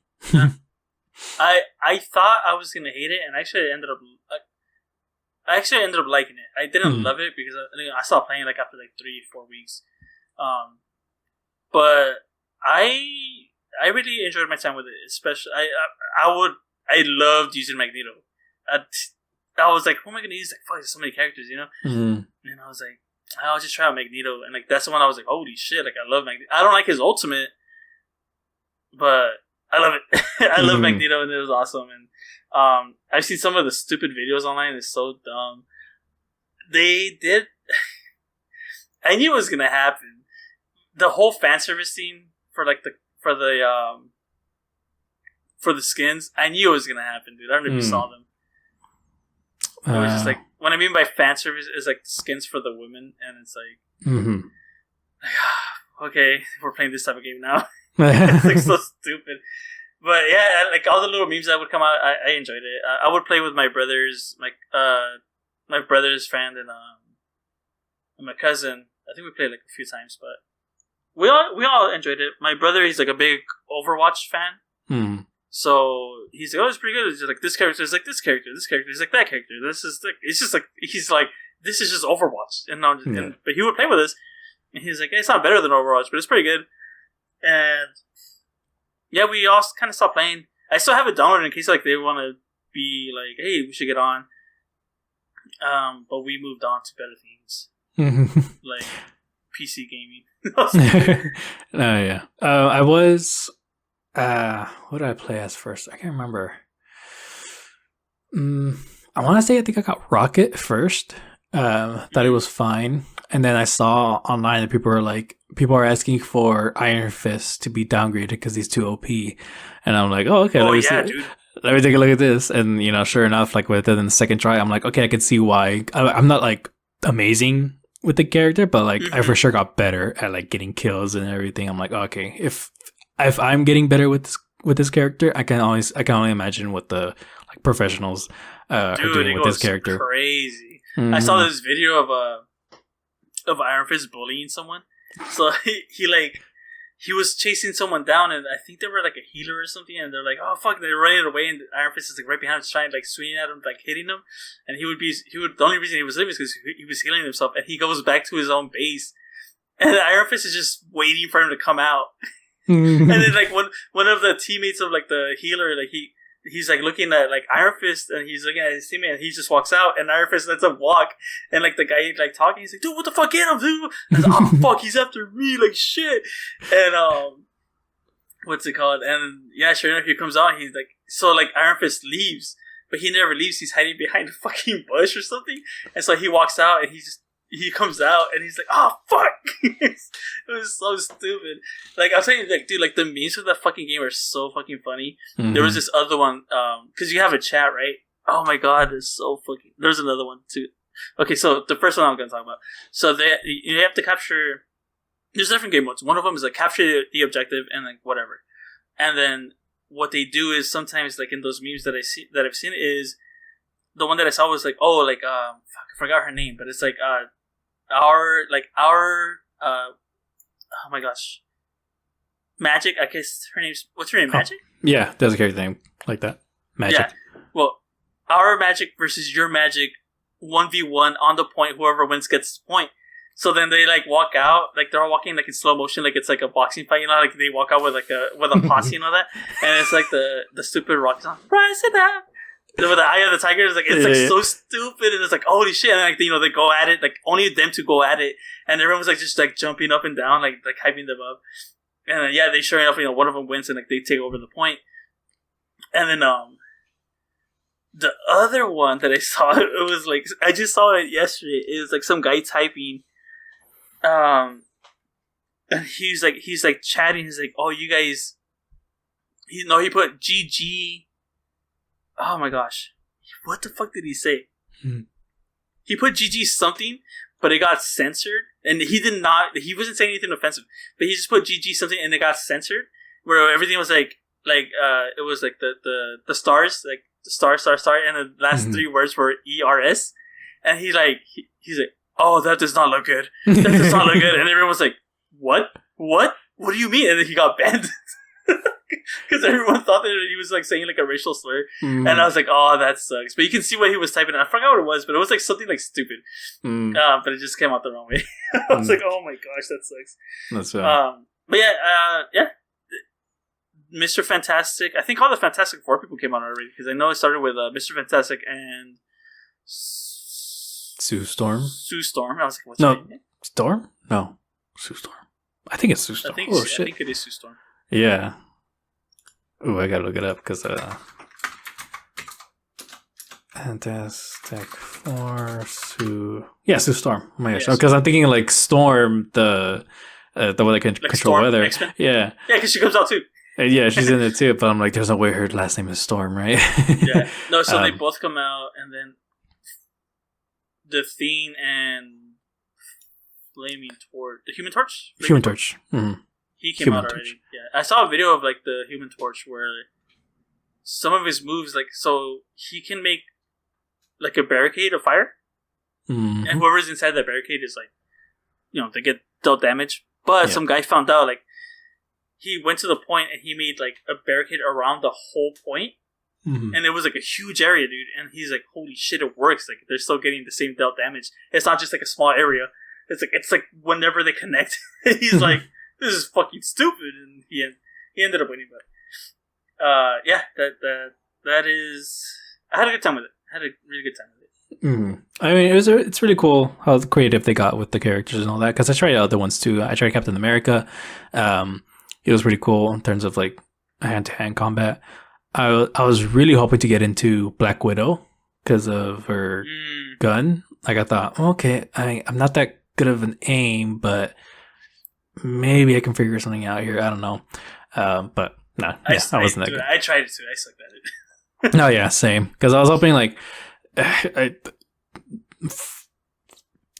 I thought I was gonna hate it, and I actually ended up liking it. I didn't love it because I stopped playing like after like 3-4 weeks. But I really enjoyed my time with it. Especially, I loved using Magneto. I was like, who am I gonna use? Like, fuck, there's so many characters, you know. And I was like, I'll just try out Magneto, and like that's the one I was like, holy shit, like I love Magneto. I don't like his ultimate, but I love it. I love Magneto, and it was awesome. And I've seen some of the stupid videos online. It's so dumb. They did. I knew it was gonna happen. The whole fan service scene for the skins. I knew it was gonna happen, dude. I don't know if you saw them. It was just like, what I mean by fan service is like the skins for the women, and it's like, okay, we're playing this type of game now. It's like so stupid. But yeah, like all the little memes that would come out, I enjoyed it. I would play with my brothers, my brother's friend, and my cousin. I think we played like a few times, but we all enjoyed it. My brother, he's like a big Overwatch fan. So he's like, oh, it's pretty good. It's just like this character is like this character is like that character. This is like, it's just like, he's like, this is just Overwatch. But he would play with us, and he's like, hey, it's not better than Overwatch, but it's pretty good. And yeah, we all kind of stopped playing. I still have it downloaded in case like they want to be like, hey, we should get on. But we moved on to better things, like PC gaming. Yeah. I was. What did I play as first? I can't remember. I want to say I think I got Rocket first. Thought it was fine, and then I saw online that people are asking for Iron Fist to be downgraded because he's too OP, and I'm like, oh, okay, let me take a look at this, and sure enough, like within the second try, I'm like, okay, I can see why. I'm not like amazing with the character, but like I for sure got better at like getting kills and everything. I'm like, okay, if I'm getting better with this character, I can only imagine what the like professionals are doing with this character. Crazy. I saw this video of Iron Fist bullying someone. So he was chasing someone down, and I think they were like a healer or something, and they're like, oh fuck, they're running away, and Iron Fist is like right behind him, trying like swinging at him, like hitting him, and the only reason he was living is because he was healing himself, and he goes back to his own base, and Iron Fist is just waiting for him to come out. And then like one of the teammates of like the healer, like he's like looking at like Iron Fist, and he's looking at his teammate, and he just walks out, and Iron Fist lets him walk, and like the guy like talking, he's like, dude, what the fuck, get him, dude. And I was like, oh fuck, he's after me, like shit. And what's it called? And yeah, sure enough, he comes out, and he's like, so like Iron Fist leaves, but he never leaves. He's hiding behind a fucking bush or something, and so he walks out, and he comes out, and he's like, oh fuck. It was so stupid. Like I was saying, like dude, like the memes for that fucking game are so fucking funny. There was this other one, because you have a chat, right? Oh my god, it's so fucking. There's another one too. Okay, so the first one I'm gonna talk about. So you have to capture. There's different game modes. One of them is like capture the objective and like whatever. And then what they do is sometimes like in those memes that I've seen is the one that I saw was like, oh, like fuck, I forgot her name, but it's like oh my gosh, Magic. I guess what's her name? Magic. Yeah, does a character name like that. Magic. Yeah. Well, our Magic versus your Magic, 1v1 on the point. Whoever wins gets the point. So then they like walk out, like they're all walking like in slow motion, like it's like a boxing fight. Like they walk out with a posse and all that, and it's like the stupid rock song, "Rise It Up." With the Eye of the Tiger, it's so stupid, and it's like holy shit, and like they go at it, like only them to go at it, and everyone's like just like jumping up and down, like hyping them up, and yeah, they sure enough, one of them wins, and like they take over the point, and then the other one that I saw, it was like I just saw it yesterday. It was like some guy typing, and he's like chatting. He's like, oh, you guys, he put GG. Oh my gosh. What the fuck did he say? He put GG something, but it got censored. And he wasn't saying anything offensive, but he just put GG something and it got censored. Where everything was it was like the stars, like the star, and the last three words were ERS. And he's like, "Oh, that does not look good. That does not look good." And everyone was like, "What? What? What do you mean?" And then he got banned because everyone thought that he was like saying like a racial slur, and I was like, "Oh, that sucks." But you can see what he was typing. I forgot what it was, but it was like something like stupid. But it just came out the wrong way. I was like, "Oh my gosh, that sucks." That's right. But yeah. Mr. Fantastic. I think all the Fantastic Four people came out already because I know it started with Mr. Fantastic and Sue Storm. Sue Storm. I was like, what's her name? Storm? No, Sue Storm. I think it's Sue Storm. I think it is Sue Storm. Yeah. Ooh, I gotta look it up because Fantastic Four Sue. Yeah, Sue Storm. Oh my gosh, because I'm thinking like Storm, the one that can control Storm, weather. X-Men? Yeah, because she comes out too. Yeah, she's in it too, but I'm like, there's no way her last name is Storm, right? Yeah. No, so they both come out, and then the Fiend and Flaming Torch, the Human Torch? Human Torch. Mm-hmm. He came out already. Yeah. I saw a video of like the Human Torch where some of his moves, like, so he can make like a barricade of fire, and whoever's inside that barricade is like, they get dealt damage. But some guy found out, like, he went to the point and he made like a barricade around the whole point. And it was like a huge area, dude. And he's like, holy shit, it works. Like, they're still getting the same dealt damage. It's not just like a small area. It's like whenever they connect, he's like, this is fucking stupid. And he ended up winning. But yeah, that is. I had a good time with it. I had a really good time with it. I mean, it's really cool how creative they got with the characters and all that. Because I tried other ones too. I tried Captain America. It was pretty cool in terms of like hand-to-hand combat. I was really hoping to get into Black Widow because of her gun. Like I thought, okay, I'm not that good of an aim, but maybe I can figure something out here. I don't know. But no, I wasn't that good. I tried it too. I sucked at it. No, yeah, same. Because I was hoping like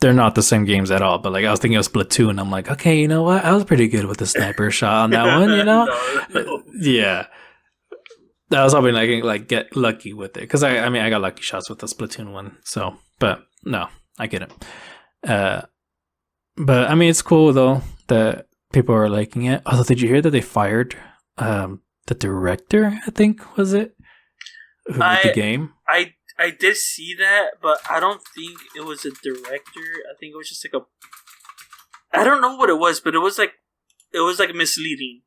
they're not the same games at all, but like I was thinking of Splatoon. I'm like, okay, you know what? I was pretty good with the sniper shot on that one, No. Yeah. I was hoping I can like get lucky with it because I mean I got lucky shots with the Splatoon one. So, but no, I get it. But I mean it's cool though that people are liking it. Although, did you hear that they fired the director? I think was it who made the game. I did see that, but I don't think it was a director. I think it was just like I don't know what it was, but it was like misleading.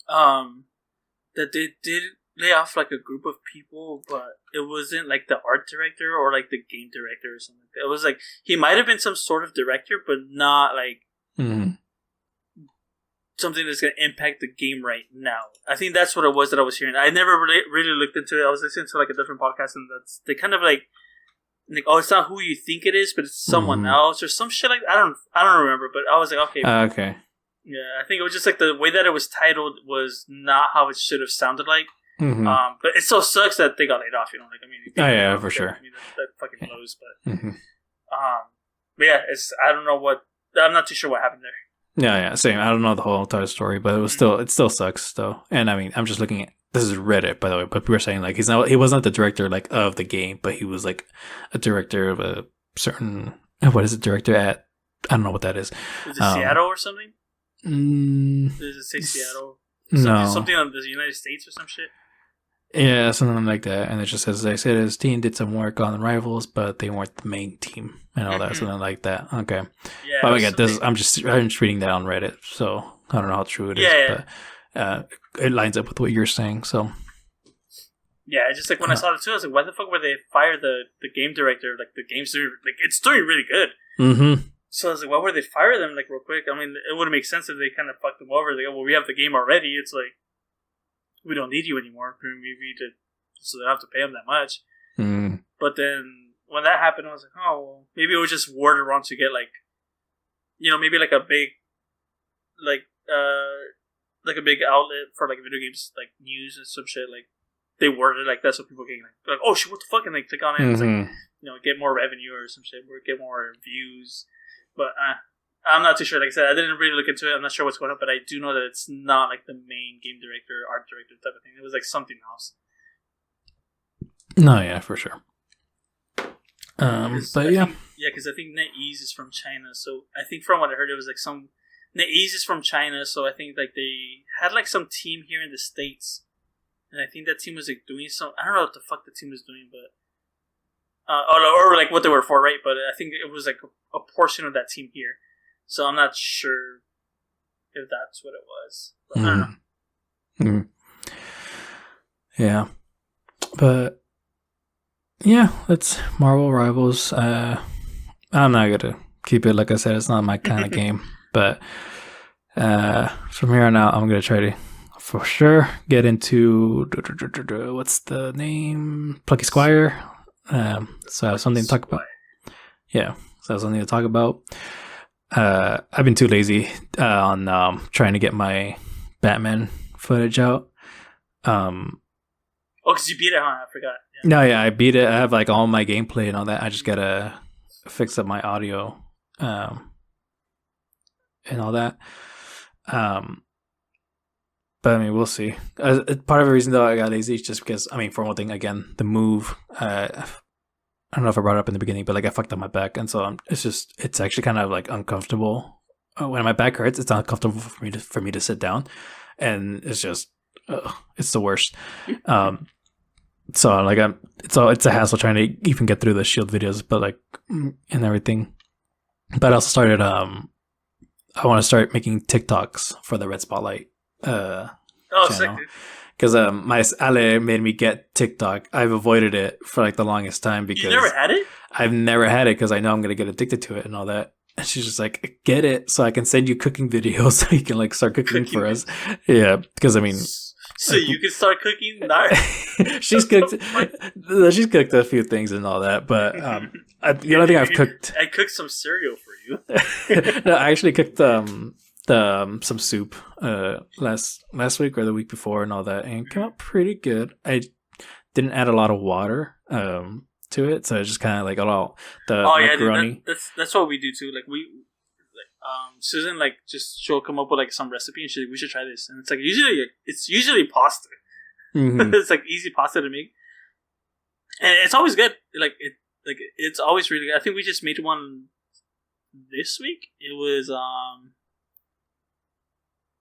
That they did lay off like a group of people, but it wasn't like the art director or like the game director or something. It was like he might have been some sort of director, but not like something that's going to impact the game right now. I think that's what it was that I was hearing. I never really looked into it. I was listening to like a different podcast, and they kind of like, oh, it's not who you think it is, but it's someone else or some shit like that. I don't remember, but I was like, okay. Okay. Yeah, I think it was just like the way that it was titled was not how it should have sounded like. But it still sucks that they got laid off. Like I mean, yeah, for sure. I mean, that fucking blows. But but yeah, I don't know what. I'm not too sure what happened there. Yeah, same. I don't know the whole entire story, but it still sucks though. And I mean, I'm just looking at this is Reddit, by the way, but people are saying like he wasn't the director like of the game, but he was like a director of a certain what is it director at? I don't know what that is. Is it Seattle or something? Does it say Seattle? Something on the United States or some shit? Yeah, something like that. And it just says they said his team did some work on Rivals, but they weren't the main team and all that, something like that. Okay. Yeah. But again, I'm just reading that on Reddit, so I don't know how true it is. But it lines up with what you're saying. So. Yeah, just like when I saw it too, I was like, why the fuck would they fire the game director? Like the game's doing, like it's doing really good. So I was like, why would they fire them like real quick? I mean, it would make sense if they kind of fucked them over. They go, well, we have the game already. It's like, we don't need you anymore. So they don't have to pay them that much. But then when that happened, I was like, oh, well, maybe it was just worded wrong to get like, maybe like a big, like a big outlet for like video games, like news and some shit. Like they worded it like that so people can like oh shit, what the fuck, and they click on it. And it's like, get more revenue or some shit, or get more views. But I'm not too sure. Like I said, I didn't really look into it. I'm not sure what's going on, but I do know that it's not like the main game director, art director type of thing. It was like something else. No, yeah, for sure. But yeah, Yeah, because I think NetEase is from China. So I think from what I heard, it was like some NetEase is from China. So I think like they had like some team here in the States, and I think that team was like doing some. I don't know what the fuck the team was doing, but or like what they were for, right? But I think it was like a portion of that team here. So I'm not sure if that's what it was. But I don't know. Mm. Yeah, but yeah, it's Marvel Rivals. I'm not gonna keep it. Like I said, it's not my kind of game. But from here on out, I'm gonna try to, for sure, get into what's the name? Plucky Squire. So I have something to talk about. Yeah, so I have something to talk about. I've been too lazy on trying to get my Batman footage out. Because you beat it, huh? I forgot. Yeah. No, yeah, I beat it. I have like all my gameplay and all that. I just gotta fix up my audio and all that. But I mean, we'll see. Part of the reason though I got lazy is just because, I mean, for one thing, again, the move. I don't know if I brought it up in the beginning, but like I fucked up my back, and so it's actually kind of like uncomfortable. When my back hurts, it's uncomfortable for me to sit down, and it's just it's the worst. So like it's a hassle trying to even get through the Shield videos, but like and everything. But I also started I want to start making TikToks for the Red Spotlight channel. Because my Ale made me get TikTok. I've avoided it for like the longest time because you never had it. I've never had it because I know I'm gonna get addicted to it and all that. And she's just like, get it so I can send you cooking videos so you can like start cooking for us. Yeah, because I mean, so you can start cooking. She's cooked. She's cooked a few things and all that, but the only thing I've cooked. I cooked some cereal for you. No, I actually cooked some soup last week or the week before and all that, and it came out pretty good. I didn't add a lot of water to it, so it's just kind of like all the macaroni. Yeah, that's what we do too. Like Susan she'll come up with like some recipe and she's like, we should try this, and it's like usually pasta. Mm-hmm. It's like easy pasta to make, and it's always good. It's always really good. I think we just made one this week. It was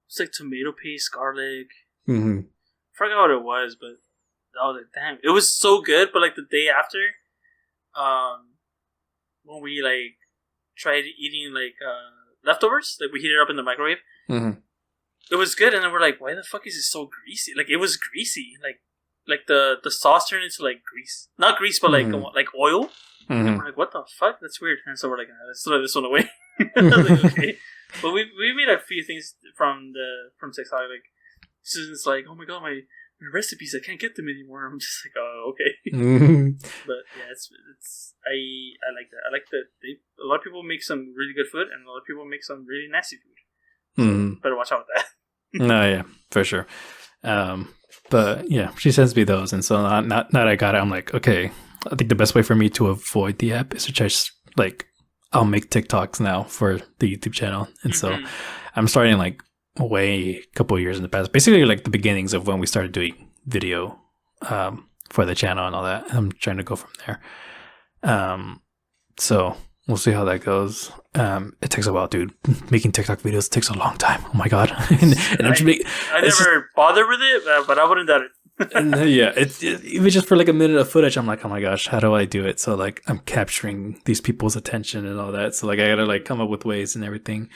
it's like tomato paste, garlic. Mm-hmm. I forgot what it was, but I was like, damn, it was so good. But like the day after, when we like tried eating like leftovers, like we heated it up in the microwave. Mm-hmm. It was good, and then we're like, why the fuck is it so greasy? Like it was greasy, like the sauce turned into like grease, not grease, but like oil. Mm-hmm. And we're like, what the fuck? That's weird. And so we're like, let's throw this one away. I was like, okay. But we made a few things from TikTok. Like Susan's like, oh my god, my recipes, I can't get them anymore. I'm just like, oh, okay. Mm-hmm. But yeah, it's I like that. I like that a lot of people make some really good food, and a lot of people make some really nasty food. So better watch out with that. No, yeah, for sure. But yeah, she sends me those, and so not I got it. I'm like, okay. I think the best way for me to avoid the app is to just like I'll make TikToks now for the YouTube channel, and so I'm starting like a couple of years in the past, basically like the beginnings of when we started doing video for the channel and all that. I'm trying to go from there. So we'll see how that goes. It takes a while, dude. Making TikTok videos takes a long time. Oh my god! I never bothered with it, but I wouldn't doubt it. And yeah, even just for like a minute of footage, I'm like, oh my gosh, how do I do it? So like, I'm capturing these people's attention and all that. So like, I gotta like come up with ways and everything.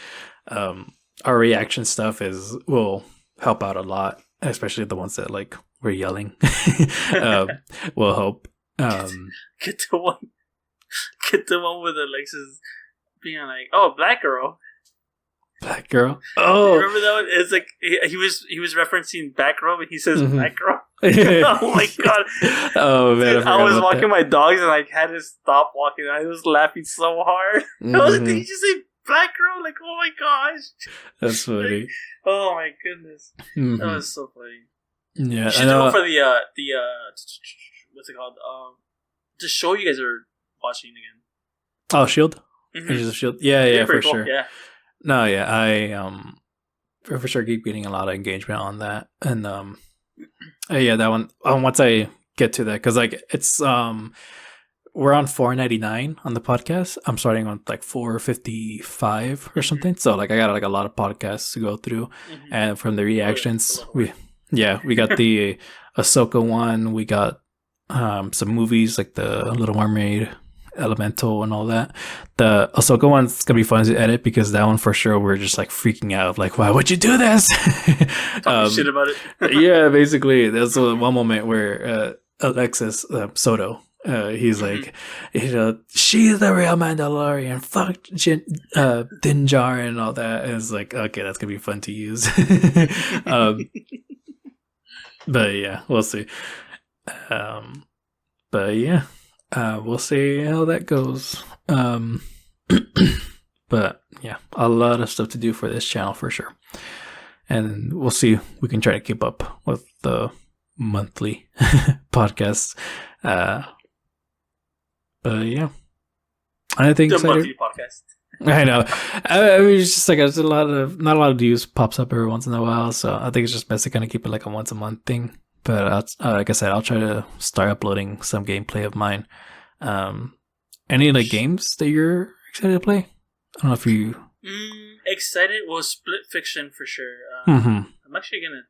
Our reaction stuff will help out a lot, especially the ones that like we're yelling. Will help. Get the one with Alexis being like, "Oh, black girl." Black girl. Oh, you remember that one? It's like he was referencing Batgirl, but he says black girl. Oh my god! Oh man, dude, I was walking my dogs and I had to stop walking. I was laughing so hard. I was like, "Did you just say black girl?" Like, oh my gosh, that's funny. Like, oh my goodness, that was so funny. Yeah, you should go for the what's it called? The show you guys are watching again. Oh, Shield. Mm-hmm. Shield. Yeah, for cool. Sure. Yeah. No, yeah, I for sure keep getting a lot of engagement on that, and yeah, that one. Once I get to that, because like it's we're on 4.99 on the podcast. I'm starting on like 4.55 or something. So like I got like a lot of podcasts to go through, and from the reactions, we got the Ahsoka one. We got some movies like the Little Mermaid, Elemental, and all that. The Ahsoka one's gonna be fun to edit because that one for sure we're just like freaking out, like, why would you do this? Talking shit about it. Yeah, basically, there's one moment where Alexis Soto, he's like, she's the real Mandalorian. Fuck Din Djarin and all that. And it's like, okay, that's gonna be fun to use. But yeah, we'll see. But yeah. We'll see how that goes. But yeah, a lot of stuff to do for this channel for sure. And we'll see if we can try to keep up with the monthly podcasts. But yeah. I think the monthly podcast. I know. I mean, it's just like there's not a lot of news pops up every once in a while, so I think it's just best to kind of keep it like a once a month thing. But like I said, I'll try to start uploading some gameplay of mine. Any like games that you're excited to play? I don't know if you excited. Well, Split Fiction for sure. Mm-hmm. I'm actually gonna.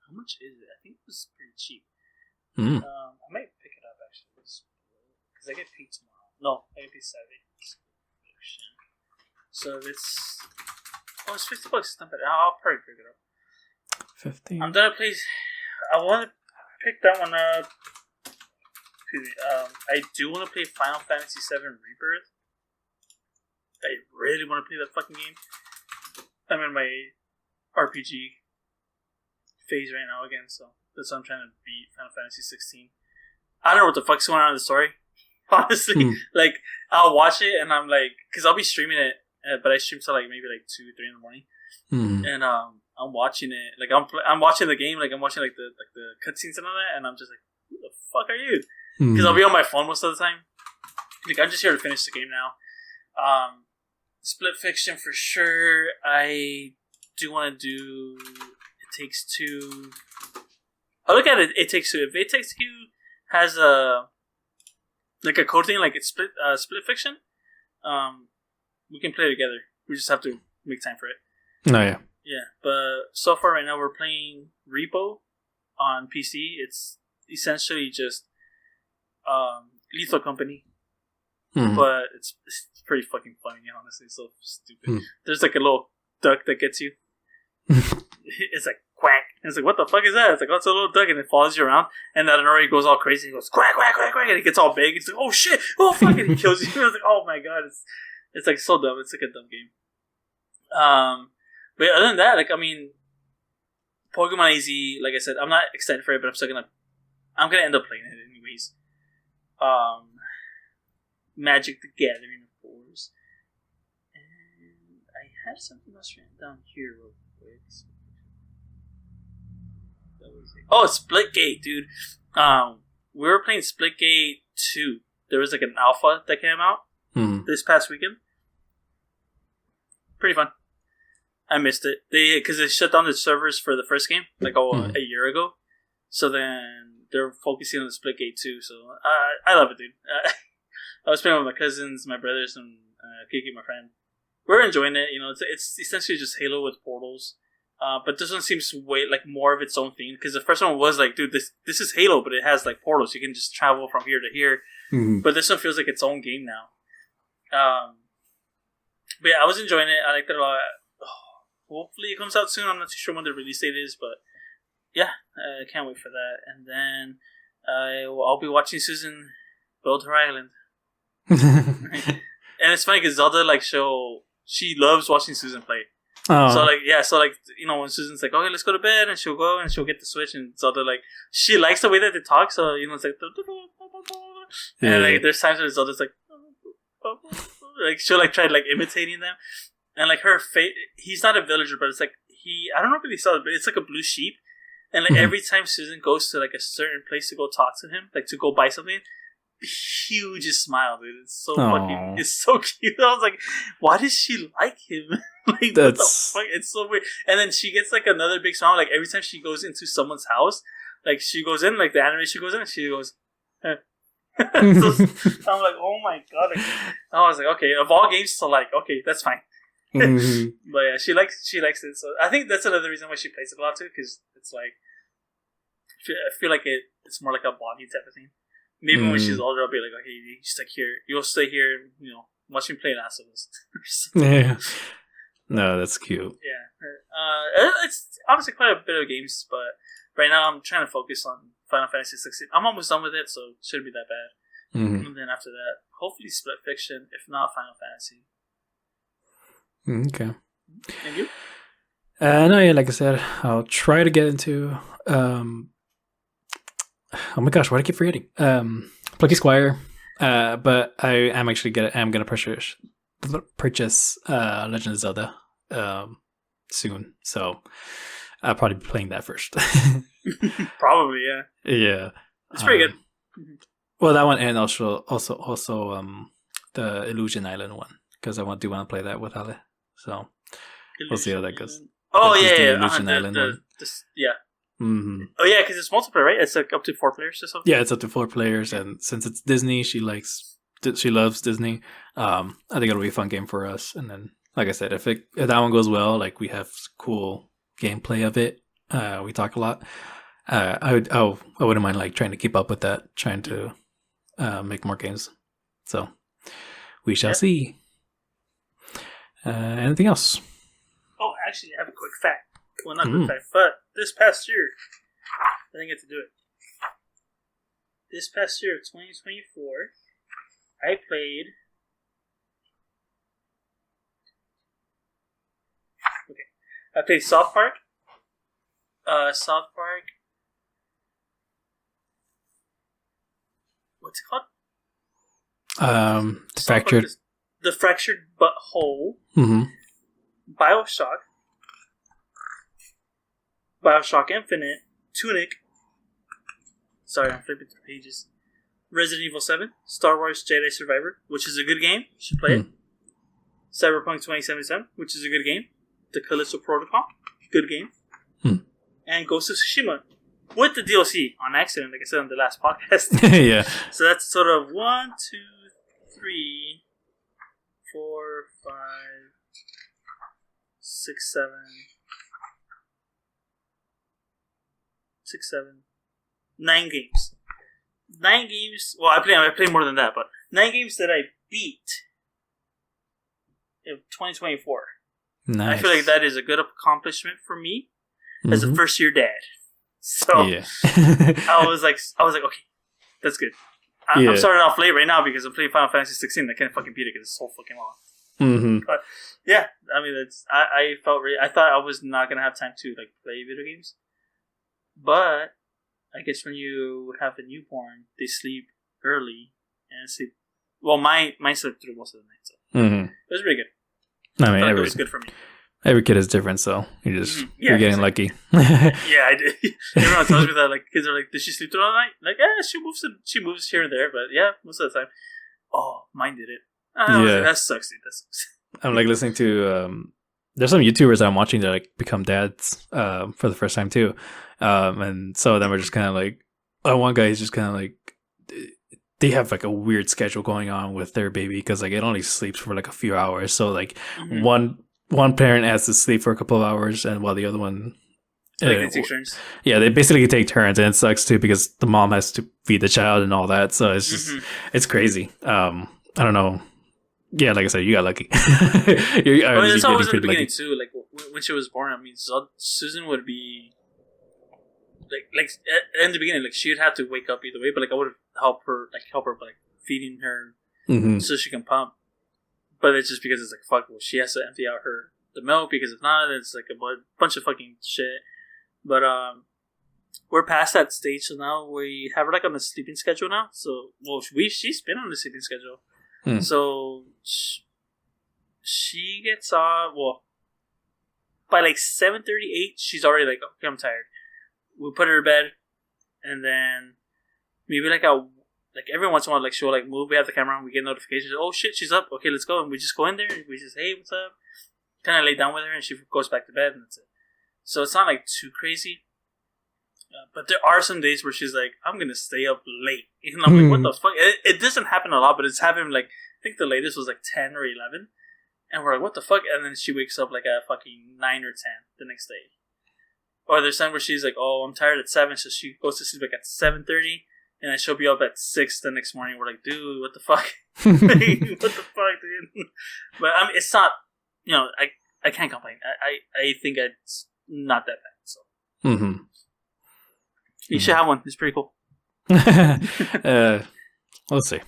How much is it? I think it was pretty cheap. Mm. I might pick it up actually because I get paid tomorrow. No, I get paid Saturday. So it's $50. It's not bad. I'll probably pick it up. 50. I'm gonna play. I want to pick that one up. I do want to play Final Fantasy VII Rebirth. I really want to play that fucking game. I'm in my RPG phase right now again, so that's why I'm trying to beat Final Fantasy 16. I don't know what the fuck's going on in the story. Honestly, like I'll watch it and I'm like, because I'll be streaming it, but I stream till like maybe like 2, 3 in the morning, and I'm watching it, like I'm watching the game, like I'm watching like the cutscenes and all that, and I'm just like, who the fuck are you? Because I'll be on my phone most of the time. Like I'm just here to finish the game now. Split Fiction for sure. I do want to do It Takes Two. I look at it. It Takes Two. If It Takes Two has a code thing, like it's Split Fiction, we can play together. We just have to make time for it. Oh yeah. Yeah, but so far right now we're playing Repo on PC. It's essentially just Lethal Company, but it's pretty fucking funny. Honestly, it's so stupid. There's like a little duck that gets you. It's like quack. And it's like, what the fuck is that? It's like, oh, it's a little duck, and it follows you around. And that already goes all crazy. He goes quack quack quack quack, and it gets all big. It's like, oh shit, oh fuck, and he kills you. It's like, oh my god, it's like so dumb. It's like a dumb game. But other than that, like I mean, Pokemon AZ, like I said, I'm not excited for it, but I'm gonna end up playing it anyways. Magic the Gathering, of course, and I had something else written down here real quick. Oh, Splitgate, dude. We were playing Splitgate 2. There was like an alpha that came out this past weekend. Pretty fun. I missed it. Because they shut down the servers for the first game like a year ago. So then they're focusing on the Splitgate 2. So I love it, dude. I was playing with my cousins, my brothers, and Kiki, my friend. We're enjoying it. You know, it's essentially just Halo with portals. But this one seems way like more of its own thing, because the first one was like, dude, this is Halo, but it has like portals. You can just travel from here to here. But this one feels like its own game now. But yeah, I was enjoying it. I liked it a lot. Hopefully it comes out soon. I'm not too sure when the release date is, but yeah, I can't wait for that. And then I'll be watching Susan build her island. And it's funny because Zelda she loves watching Susan play. Oh. So you know, when Susan's like, okay, let's go to bed, and she'll go and she'll get the Switch, and Zelda she likes the way that they talk, so you know it's like, and like there's times where Zelda's like she'll try imitating them, and her face. He's not a villager, but it's like I don't know if you saw it, but it's like a blue sheep, and every time Susan goes to a certain place to go talk to him, to go buy something. Huge smile, dude. It's so fucking. It's so cute. I was like, why does she like him? What the fuck? It's so weird. And then she gets another big smile. Every time she goes into someone's house, she goes in, the anime she goes in, and she goes, So I'm like, oh my god! Like, I was like, okay, of all games to like, okay, that's fine. Mm-hmm. But yeah, she likes it. So I think that's another reason why she plays it a lot too, because it's like I feel like it's more like a bonding type of thing. Maybe when she's older, I'll be like, okay, you stick here, you'll stay here, you know, watch me play Last of Us. Yeah. No, that's cute. Yeah. It's obviously quite a bit of games, but right now I'm trying to focus on Final Fantasy 16. I'm almost done with it, so it shouldn't be that bad. Mm-hmm. And then after that, hopefully Split Fiction, if not Final Fantasy. Okay. And you? No, yeah, like I said, I'll try to get into. Oh my gosh, why do I keep forgetting? Plucky Squire. But I am actually gonna purchase Legend of Zelda soon. So I'll probably be playing that first. Probably, yeah. Yeah, it's pretty good. Well, that one, and also the Illusion Island one, because I want to play that with Ale. So we'll see how that goes. Oh This is the yeah, Illusion Island one. Yeah. Mm-hmm. Oh yeah, because it's multiplayer, right? It's like up to 4 players or something. Yeah, it's up to 4 players, and since it's Disney, she loves Disney. I think it'll be a fun game for us. And then, like I said, if that one goes well, like we have cool gameplay of it, we talk a lot. I wouldn't mind like trying to keep up with that, trying to make more games. So we shall see. Anything else? Oh, actually, I have a quick fact. Well, not quick fact, but this past year, I didn't get to do it. This past year of 2024, I played. Okay, I played South Park. South Park. What's it called? The Fractured But Whole. Mm-hmm. Bioshock Infinite, Tunic. Sorry, I'm flipping through pages. Resident Evil 7, Star Wars Jedi Survivor, which is a good game. You should play it. Cyberpunk 2077, which is a good game. The Callisto Protocol, good game. And Ghost of Tsushima, with the DLC on accident, like I said on the last podcast. Yeah. So that's sort of 1, 2, 3, 4, 5, 6, 7. 9 games. 9 games. Well, I play more than that, but 9 games that I beat in 2024. Nice. I feel like that is a good accomplishment for me as a first-year dad. So yeah. I was like, okay, that's good. I'm starting off late right now because I'm playing Final Fantasy 16. I can't fucking beat it because it's so fucking long. Mm-hmm. But yeah, I mean, I felt I thought I was not gonna have time to like play video games. But I guess when you have a newborn, they sleep early and sleep. Well, mine slept through most of the night, so it was pretty good. I mean, it was good for me. Every kid is different, so you're getting lucky. Yeah, I did. Everyone tells me that like kids are like, did she sleep through all the night? Like, she moves here and there, but yeah, most of the time. Oh, mine did it. Like, that sucks, dude. That sucks. I'm like listening to there's some YouTubers that I'm watching that like become dads for the first time too. And some of them are just kind of like, one guy is just kind of like, they have like a weird schedule going on with their baby because like it only sleeps for like a few hours. So like one parent has to sleep for a couple of hours, and while the other one, they take turns. Yeah, they basically take turns, and it sucks too because the mom has to feed the child and all that. So it's just it's crazy. I don't know. Yeah, like I said, you got lucky. It's always in the beginning too. Like when she was born, I mean, Susan would be like in the beginning, like she would have to wake up either way. But like I would help her by like feeding her so she can pump. But it's just because it's like fuck. Well, she has to empty out the milk because if not, it's like a bunch of fucking shit. But we're past that stage, so now we have her like on a sleeping schedule now. So she's been on the sleeping schedule. So she gets by like 7:38 she's already like, okay, I'm tired. We put her to bed, and then maybe like every once in a while, like she'll like move, we have the camera on, we get notifications, oh shit, she's up, okay, let's go. And we just go in there and we just, hey, what's up, kind of lay down with her, and she goes back to bed, and that's it. So it's not like too crazy. But there are some days where she's like, I'm gonna stay up late. And I'm like, what the fuck? It doesn't happen a lot, but it's happened like, I think the latest was like 10 or 11. And we're like, what the fuck? And then she wakes up like at fucking 9 or 10 the next day. Or there's time where she's like, oh, I'm tired at 7, so she goes to sleep like at 7:30, and then she'll be up at 6 the next morning. We're like, dude, what the fuck? What the fuck, dude? But I mean, it's not, I can't complain. I think it's not that bad. So you should have one. It's pretty cool. We'll see.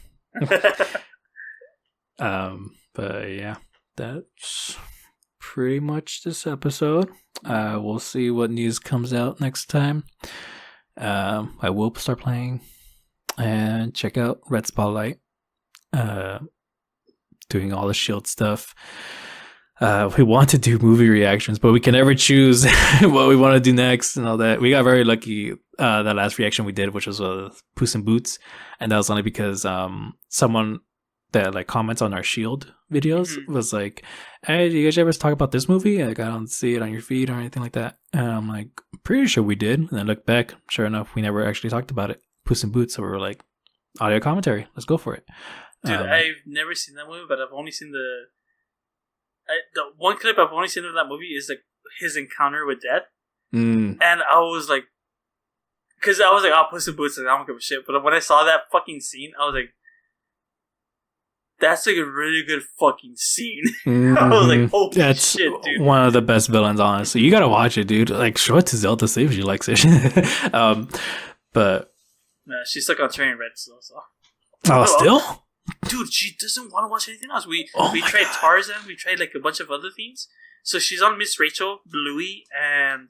But yeah, that's pretty much this episode. We'll see what news comes out next time. I will start playing and check out Red Spotlight. Doing all the Shield stuff. We want to do movie reactions, but we can never choose what we want to do next and all that. We got very lucky that last reaction we did, which was Puss in Boots, and that was only because someone that like comments on our Shield videos was like, hey, do you guys ever talk about this movie? Like, I don't see it on your feed or anything like that. And I'm like, pretty sure we did. And I looked back, sure enough, we never actually talked about it. Puss in Boots. So we were like, audio commentary, let's go for it. Dude, I've never seen that movie, but I've only seen the one clip I've only seen of that movie is like his encounter with death. And I was like, because I was like, oh, Puss in Boots, I don't give a shit. But when I saw that fucking scene, I was like, that's like a really good fucking scene. I was like, holy shit, dude. One of the best villains, honestly. You gotta watch it, dude. Like, show it to Zelda, see if she likes it. But she's stuck on Turning Red still. So. Oh, still? Dude, she doesn't want to watch anything else. We tried Tarzan, we tried like a bunch of other things. So she's on Miss Rachel, Bluey, and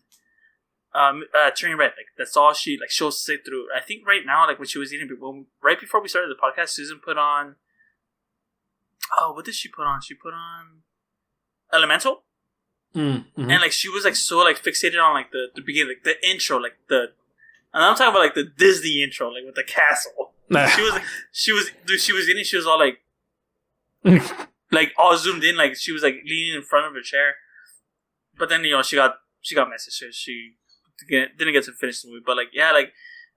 Turning Red. Like, that's all she'll sit through. I think right now, like when she was eating, right before we started the podcast, Susan put on. Oh, what did she put on? She put on Elemental, and like she was like so like fixated on like the beginning, like the intro, like and I'm talking about like the Disney intro, like with the castle. She was eating. She was all like, like all zoomed in, like she was like leaning in front of her chair. But then she got messaged. So she didn't get to finish the movie. But like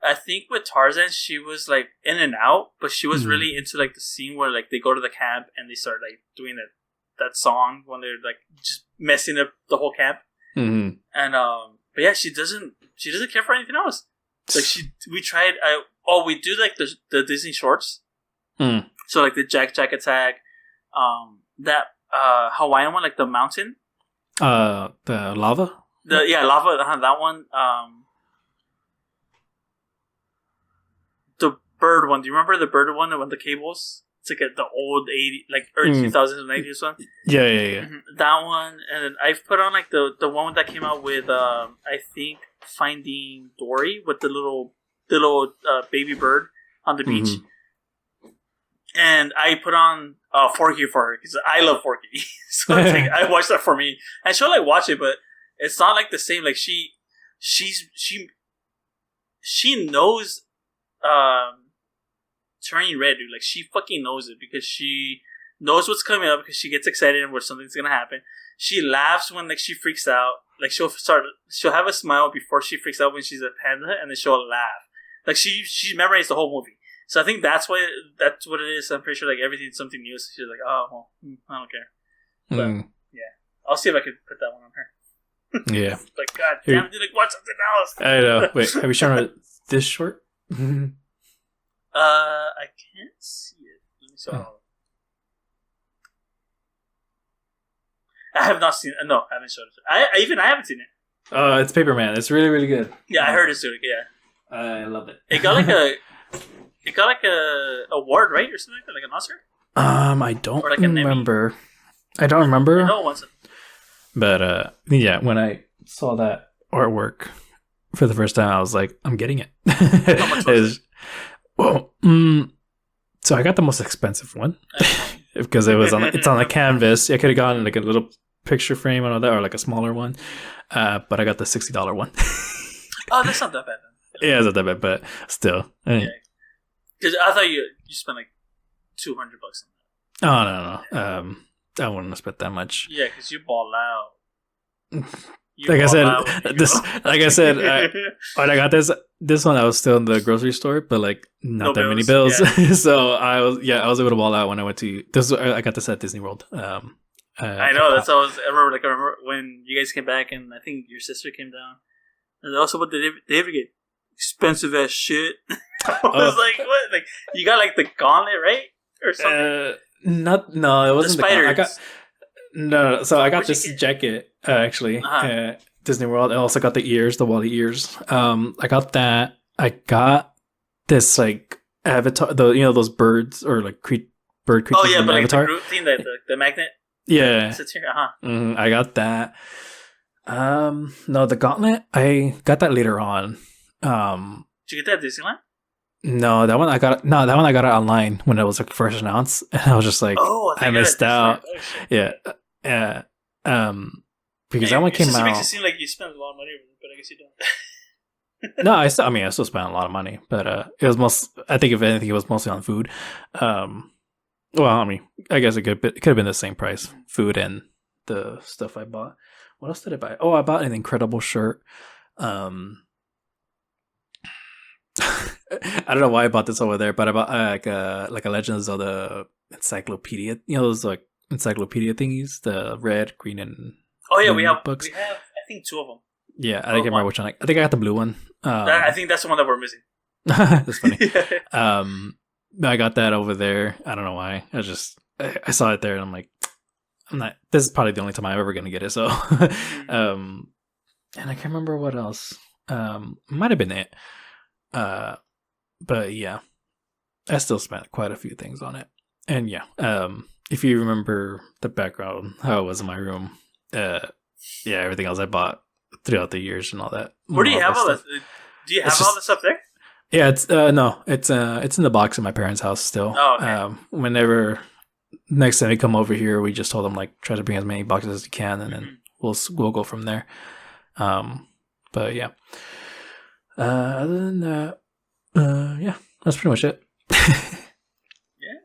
I think with Tarzan, she was like in and out, but she was really into like the scene where like they go to the camp and they start like doing that song when they're like just messing up the whole camp. And but yeah, she doesn't care for anything else. Like we tried. We do like the Disney shorts. So like the Jack Attack, that Hawaiian one, like the mountain, the lava. Lava. That one. The bird one. Do you remember the bird one when the cables? It's like the old 80s, like early 2000s and 90s one. Yeah. That one, and then I've put on like the one that came out with I think Finding Dory with the little baby bird on the beach. And I put on Forky for her because I love Forky. So it's like, I watched that for me, and she'll like watch it, but it's not like the same. Like she knows Turning Red, dude. Like she fucking knows it because she knows what's coming up because she gets excited and where something's gonna happen. She laughs when like she freaks out. Like she'll have a smile before she freaks out when she's a panda, and then she'll laugh. Like she memorized the whole movie. So I think that's what it is. I'm pretty sure like everything's something new. So she's like, oh well, I don't care. But yeah, I'll see if I could put that one on her. Yeah. Like, god damn, dude, like watch something else. I know. Wait, are we showing this short? I can't see it. Let me see. I have not seen it. No, I haven't showed it. I haven't seen it. It's Paperman. It's really, really good. Yeah, I heard it's good. Yeah, I love it. It got like a award, right, or something like an Oscar. I don't remember. I don't remember. I know it wasn't. But yeah, when I saw that artwork for the first time, I was like, I'm getting it. How much was it? Well, so I got the most expensive one because it's on a canvas. I could have gotten like a little picture frame and all that, or like a smaller one. But I got the $60 one. Oh, that's not that bad then. Yeah, it's not that bad, but still. Yeah. Because I thought you spent like $200 on that. Oh no. I wouldn't have spent that much. Yeah, because you ball out. Like I said, when I got this one, I was still in the grocery store, but like not that many bills. Yeah. So I was able to ball out when I went to this. I got this at Disney World. I know that's how I remember when you guys came back, and I think your sister came down. And also, what did David get? Expensive ass shit. I was like, what? Like you got like the gauntlet, right, or something? No, it wasn't the spiders. I got no. So I got this jacket actually at Disney World. I also got the ears, the Wally ears. I got that. I got this like avatar, those birds or like bird creatures. Oh yeah, but like Avatar. The group thing, the magnet. Yeah, sits here. I got that. No, the gauntlet. I got that later on. Did you get that at Disneyland? No, that one I got. No, that one I got it online when it was like first announced, and I was just like, I missed out. Yeah, because that one came out. It makes it seem like you spent a lot of money, but I guess you don't. No, I still spent a lot of money, but it was I think if anything, it was mostly on food. Well, I mean, I guess it could have been the same price, food and the stuff I bought. What else did I buy? Oh, I bought an Incredible shirt. I don't know why I bought this over there, but I bought like a Legend of Zelda encyclopedia. You know those like encyclopedia thingies, the red, green, and we have books. We have I think 2 of them. Yeah, I can't remember which one. I think I got the blue one. I think that's the one that we're missing. That's funny. I got that over there. I don't know why. I saw it there, and I'm like, I'm not. This is probably the only time I'm ever gonna get it. So, and I can't remember what else. Might have been it. But yeah, I still spent quite a few things on it. And yeah, if you remember the background, how it was in my room, yeah, everything else I bought throughout the years and all that. Where do you have all this? Do you have all this stuff there? Yeah, it's no, it's in the box in my parents' house still. Oh, okay. Whenever next time they come over here, we just told them like try to bring as many boxes as you can, and then we'll go from there. But yeah. Other than that, yeah, that's pretty much it. Yeah.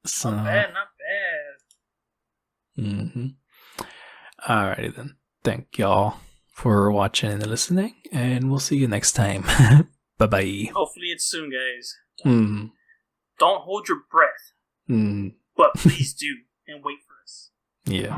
So, not bad. Mm-hmm. Alrighty then. Thank y'all for watching and listening, and we'll see you next time. Bye-bye. Hopefully it's soon, guys. Don't hold your breath. But please do, and wait for us. Yeah.